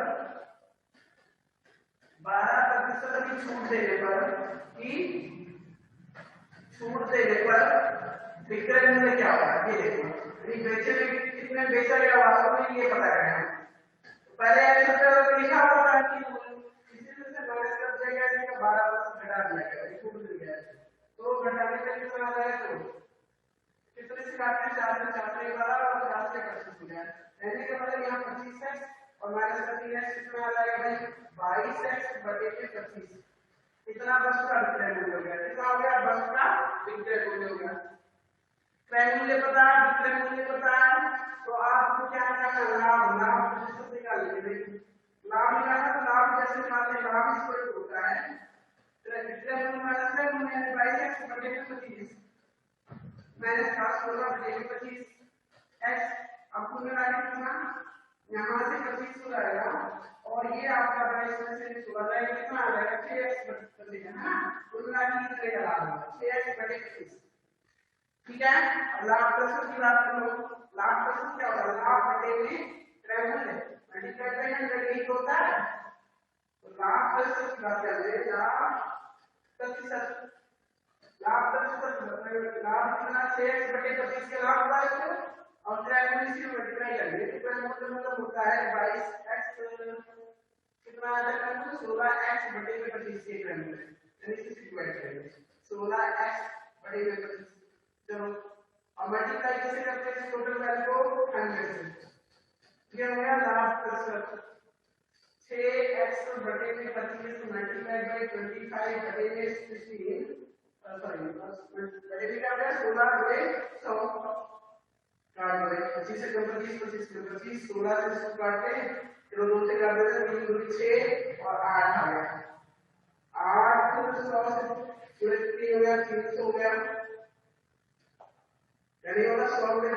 12% की छूट देने पर विक्रय मूल्य क्या होगा? ये देखो बेचे में कितने बेचा गया वास्तव में ये पता करना है। पहले लिखा हुआ था कि इसी में से माइनस कर दिया गया इसका 12% घटा दिया गया छूट मिल गया तो घटाने का कितना आ जाएगा? तो कितने से काटते 4 से 4 से 12 और 4 से 25 हो गया एन का मतलब यहाँ 25x और माइनस का 3x कितना आ जाएगा भाई 22x बटे में 25। इतना बस का विक्रय मूल्य हो गया। कितना हो गया बस का विक्रय मूल्य हो गया। क्रय मूल्य पता है, विक्रय मूल्य पता है, तो आपको क्या करना लाभ लाभ प्रतिशत निकालिए। लाभ निकालना तो लाभ जैसे निकालते हैं लाभ इस पर होता है विक्रय मूल्य माइनस क्रय मूल्य यानी 22x बटे में 25 माइनस का 16 बटे में 25 x। अब कुल मिला के कितना यहाँ से 25 हो जाएगा और ये आपका 22 में से 16 जाएगा कितना आ जाएगा 6x बटे है ना। कुल मिला के कितना निकलेगा लाभ 6x बटे 25। ठीक है। अब लाभ प्रतिशत की बात करो। लाभ प्रतिशत क्या होता है लाभ बटे में क्रय मूल्य मल्टीप्लाई बाय 100 यही होता है। तो लाभ प्रतिशत की बात कर रहे हैं लाभ प्रतिशत मतलब लाभ कितना 6x बटे 25 के लाभ होगा इसको और क्रय मूल्य से मल्टीप्लाई करेंगे तो क्रय मूल्य मतलब होता है 22x कितना आ जाएगा 16x बटे में 25 के क्रय मूल्य यानी इसे डिवाइड करेंगे 16x बटे में 25। चलो अब मल्टीप्लाई कैसे करते हैं टोटल वैल्यू को 100 से। ये हो गया लाभ प्रतिशत 6x बटे में 25 मल्टीप्लाई बाय 25 बटे में 16 सॉरी बटे में क्या हो गया 16 बटे 100 काट दो 25 से 25 25 से 25 16 से 100 काटते चलो 2 से काट देते 3 दूनी 6 और 8 आ गया 8 तो 100 से 3 हो गया 300 हो गया यानी होगा 100 बटे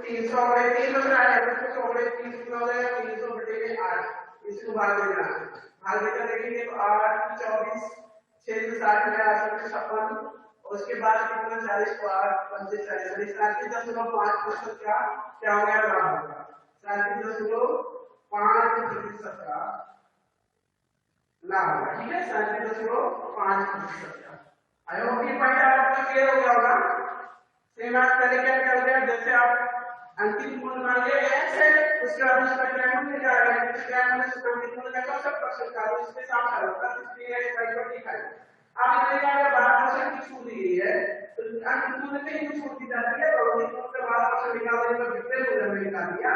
300 बटे 3 बन रहा है तो 100 बटे 3 कितना हो जाएगा 300 बटे में 8 इसको भाग देना भाग देकर देखेंगे तो 8 24 6 से 60 में 856 और उसके बाद कितना 40 को 8 5 से 40 यानी 37.5% का क्या हो गया लाभ होगा 37.5% का लाभ होगा। ठीक है 37.5% का। आई होप ये पॉइंट आपको क्लियर हो गया होगा। सेम आज पहले क्या करते हैं जैसे आप अंतिम मूल्य मान लिया x है उसके बाद उसका क्रय मूल्य निकालेंगे क्रय मूल्य से अंतिम मूल्य का 70% का इसके साथ चलता है इसलिए x by 25 आप इतने का 12% की छूट दी गई है तो अंतिम मूल्य पे ही छूट दी जाती है और अंतिम मूल्य का 12% निकालने पर विक्रय मूल्य में निकाल दिया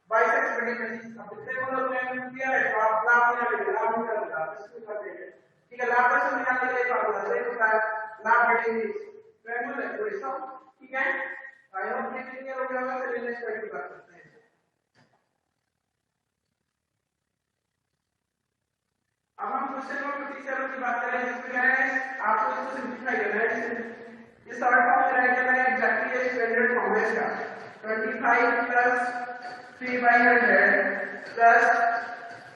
22x बटे 25 अब विक्रय मूल्य में दिया है तो आप लाभ निकालेंगे लाभ निकालेंगे इसको कर देंगे। ठीक है लाभ प्रतिशत निकालने के लिए फॉर्मूला सही होता है लाभ बटे क्रय मूल्य तो ऐसा। ठीक है आई होप ये क्लियर हो गया होगा। चलिए नेक्स्ट पॉइंट की बात करते हैं। अब हम क्वेश्चन नंबर 57 की बात करें जिसमें क्या है आपको इसको सिंपलीफाई करना है। ये शॉर्ट फॉर्म में राइट करना है एग्जैक्टली ये स्टैंडर्ड फॉर्म है इसका 25 प्लस 3/100 प्लस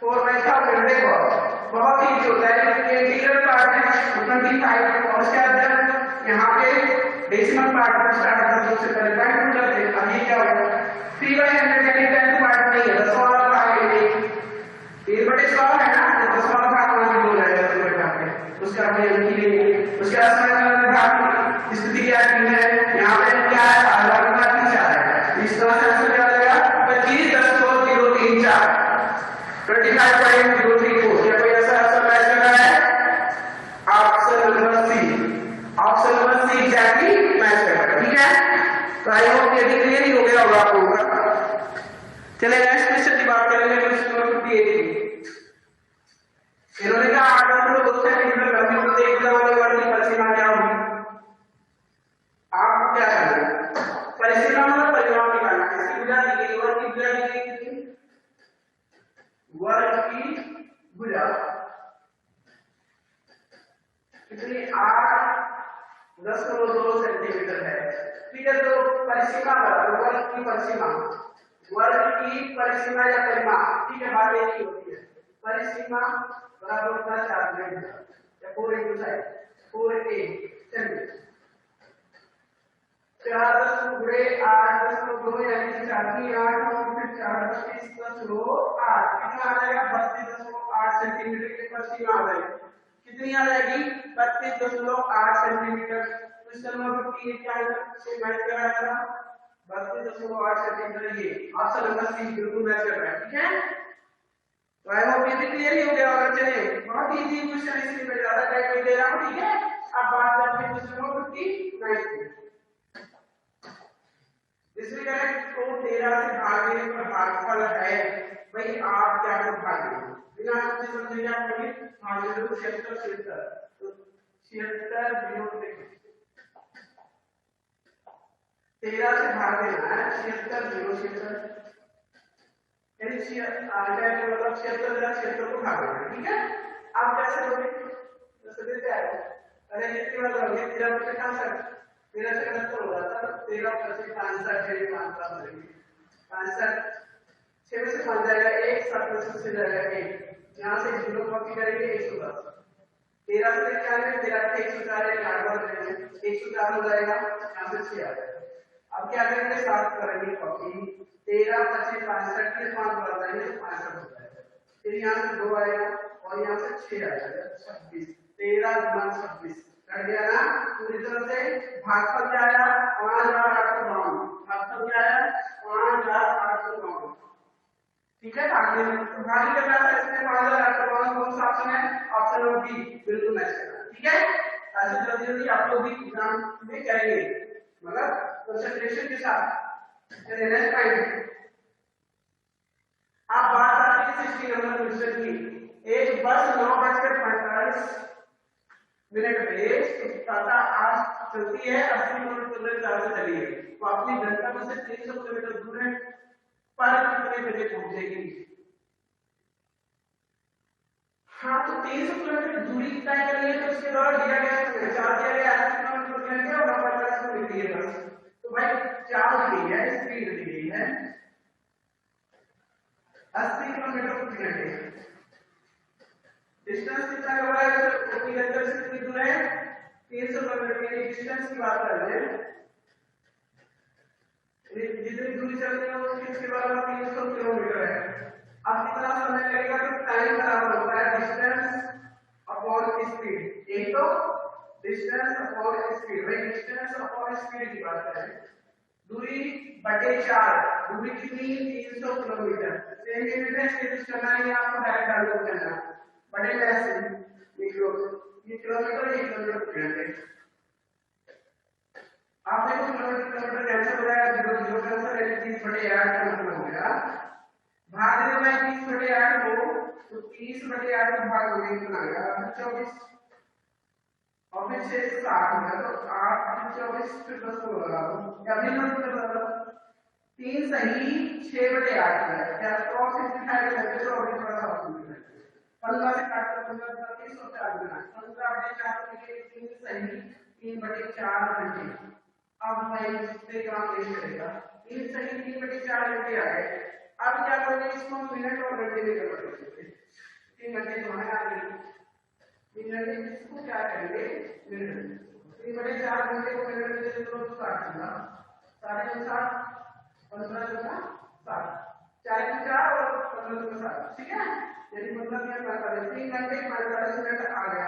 4/1000 देखो बहुत ही इजी होता है क्योंकि इंटीग्रल पार्ट है 25 और उसके अंदर यहाँ पे डेसिमल पार्ट को स्टार्ट करने से पहले पॉइंट टू करते हैं। अब ये क्या होगा 3/100 यानी 10 पार्ट नहीं है 10 वाला भाग है 3/100 है ना तो 10 वाला भाग वहां हो जाएगा 2/10 पे उसका हमें लिख लेंगे। उसके बाद भाग स्थिति क्या है यहाँ पे क्या है आधा गुना 3 4 है इस तरह से आंसर क्या आ जाएगा 25.034 25.034 क्या कोई ऐसा आंसर मैच कर रहा है option number C option number C exactly match कर रहा है। ठीक है तो आई होप ये क्लियर ही हो गया होगा आप लोगों का। चलिए नेक्स्ट क्वेश्चन की बात करेंगे क्वेश्चन नंबर 58 इन्होंने कहा आर्डर को 2 सेंटीमीटर लंबी को एक दबाने वाली परिसीमा क्या होगी। आप क्या करेंगे परिसीमा मतलब परिमाण निकालना इसकी भुजा दी गई वर्ग की भुजा दी गई वर्ग की भुजा कितनी 8.2 सेंटीमीटर है। ठीक है तो परिसीमा बराबर वर्ग की परिसीमा या परिमाण ठीक है बात एक ही होती है परिसीमा बराबर होता है 4 या 4 into 4a चलिए 4.8.2 यानी 4 और फिर 4.8 कितना आ जाएगा 32.8 सेंटीमीटर की परिसीमा आ जाएगी। कितनी आ जाएगी 32.8 सेंटीमीटर। क्वेश्चन नंबर 58 क्या से मैच कर रहा था 32.8 सेंटीमीटर ये ऑप्शन नंबर सी बिल्कुल मैच कर रहा है। ठीक है तो आई होप ये भी क्लियर ही हो गया होगा। चलिए बहुत इजी क्वेश्चन इसलिए मैं ज्यादा टाइम नहीं दे रहा हूं। ठीक है अब बात करते हैं क्वेश्चन नंबर 59 इसमें क्या है देखो 13 से भाग देने पर भागफल है, भाई आप क्या कर भागे बिना कुछ समझे क्या करोगे, भाग दे दो 76 तो 76 वियोग देखो 13 से भाग देना है 76 0 76 मतलब 76 को भाग देना, ठीक है। आप कैसे करोगे, जैसे देते हैं अरे कितनी बार करोगे 13 बचे 65 13 से 71 हो जाता है, 13 बचे 65 65 6 में से 5 जाएगा 1 7 में से जाएगा 1 यहाँ से 0 कॉपी करेंगे 110 13 से 91 13 से 104 104 हो जाएगा यहाँ से 6 आ जाएगा। अब क्या करेंगे 7 करेंगे कॉपी 13 25 65 के 5 बढ़ा देंगे 65 हो जाएगा, फिर यहाँ से 2 आएगा और यहाँ से 6 आएगा 26 13 गुना 26 कट गया ना। पूरी तरह से भागफल क्या आया 5852 भागफल क्या आया 5852, ठीक है। भाग करना है इसमें 5852 कौन सा ऑप्शन है, ऑप्शन नंबर बी बिल्कुल मैच करना, ठीक है। ऐसे जल्दी जल्दी आप लोग भी एग्जाम में करेंगे मतलब कंसंट्रेशन के साथ। नेक्स्ट पॉइंट आप बात आती है 60 नंबर क्वेश्चन की। एक बस 9:45 पे टाटा आज चलती है 80 किलोमीटर से चली है, तो अपनी गंतव्य से 300 किलोमीटर दूर है पर कितने बजे पहुंचेगी। हाँ तो 300 किलोमीटर दूरी तय करनी है तो उसके द्वारा दिया गया है चार्ज दिया गया 80 किलोमीटर किलोमीटर और 9:45 को मिलती है बस, तो भाई चार्ज दी है स्पीड दी गई है 80 किलोमीटर प्रति घंटे। डिस्टेंस कितना हो रहा है तो अपनी गंतव्य से कितनी दूर है 300 किलोमीटर की डिस्टेंस की बात कर रहे हैं, जितनी दूरी चलती है उसके बराबर 300 किलोमीटर है। अब कितना समय लगेगा तो टाइम बराबर होता है डिस्टेंस अपॉन स्पीड, यही तो डिस्टेंस अपॉन स्पीड, भाई डिस्टेंस अपॉन स्पीड की बात करें दूरी बटे 4 दूरी कितनी 300 किलोमीटर सेंटीमीटर से कुछ करना नहीं आपको डायरेक्ट डायलॉग करना बटे कैसे ये किलोमीटर प्रति घंटे। आप देखो किलोमीटर कैंसिल हो जाएगा 0 0 कैंसिल है 30/8 का मतलब हो गया भाग देने में 30/8 को तो 30/8 का भाग होने कितना आएगा 24 और फिर 6 से 8 हो गया तो 8 24 फिर 10 को लगा दो या बिना नंबर लगा 3 सही 6/8 है क्या क्रॉस सिंप्लीफाई करके तो अभी थोड़ा सा ऑप्शन है 15 से काट कर 15 30 और 4 गुना 15/4 के 3 सही 3/4 घंटे। अब भाई कितने काम नहीं करेगा 3 सही 3/4 घंटे आ गए। अब क्या करोगे इसको मिनट और घंटे में कन्वर्ट करेंगे 3 घंटे तुम्हारे आ गए 3 घंटे इसको क्या करेंगे मिनट 3/4 घंटे को मिनट में दे दो 60 होगा 60 15 गुना 60 4 और 15 गुना 60 ठीक है यानी 15 में 45 3 घंटे 45 मिनट आ गया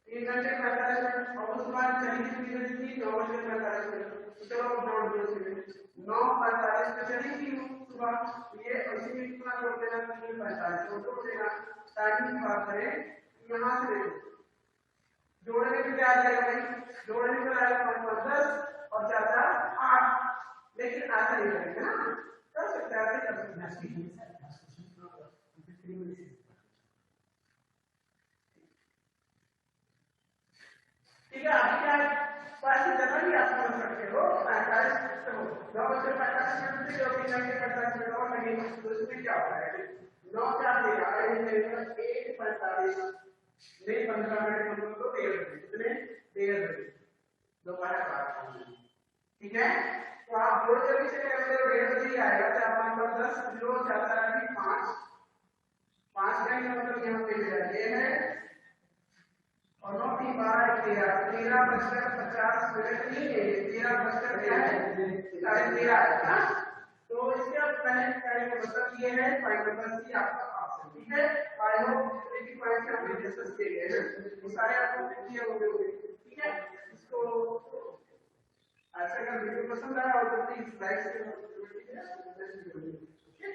3 घंटे 45 मिनट और उसके बाद चली कितनी बजी थी 9:45 मिनट चलो जोड़ दो इसमें 9:45 पे चली थी सुबह ये उसी में कितना जोड़ देना 3:45 तो जोड़ देना टाइम की बात करें यहाँ से देखो जोड़ने पे क्या आ जाएगा भाई जोड़ने पे आएगा 10 और 4 8 लेकिन ऐसा नहीं करेंगे ना कर सकते हैं ऐसे कर सकते हैं ठीक है। अभी क्या पैसे जमा भी आप समझ सकते हो 45 मिनट 9 से 45 मिनट से 3 घंटे 45 मिनट और लगेंगे तो इसमें क्या होता है 9 क्या देगा 1:45 नहीं 15 मिनट हम लोग को 1:30 कितने 1:30 दोपहर 12 ठीक है। तो आप दो जगह से करते हो 1:30 बजे आएगा तो आप 10 किलो जाता है 5 घंटे मतलब यहाँ पे ये है और 9 3 12 13 बजकर 50 मिनट नहीं है 13 बजकर क्या है 13:30 है ना। तो इसके अब पहले का मतलब ये है पॉइंट नंबर सी आपका ऑप्शन ठीक है। आई होप एक ही पॉइंट का हमने डिस्कस किए हैं ये सारे आपको क्लियर हो गए ठीक है। इसको ऐसा अगर वीडियो पसंद आया हो तो प्लीज लाइक शेयर और कमेंट कीजिए।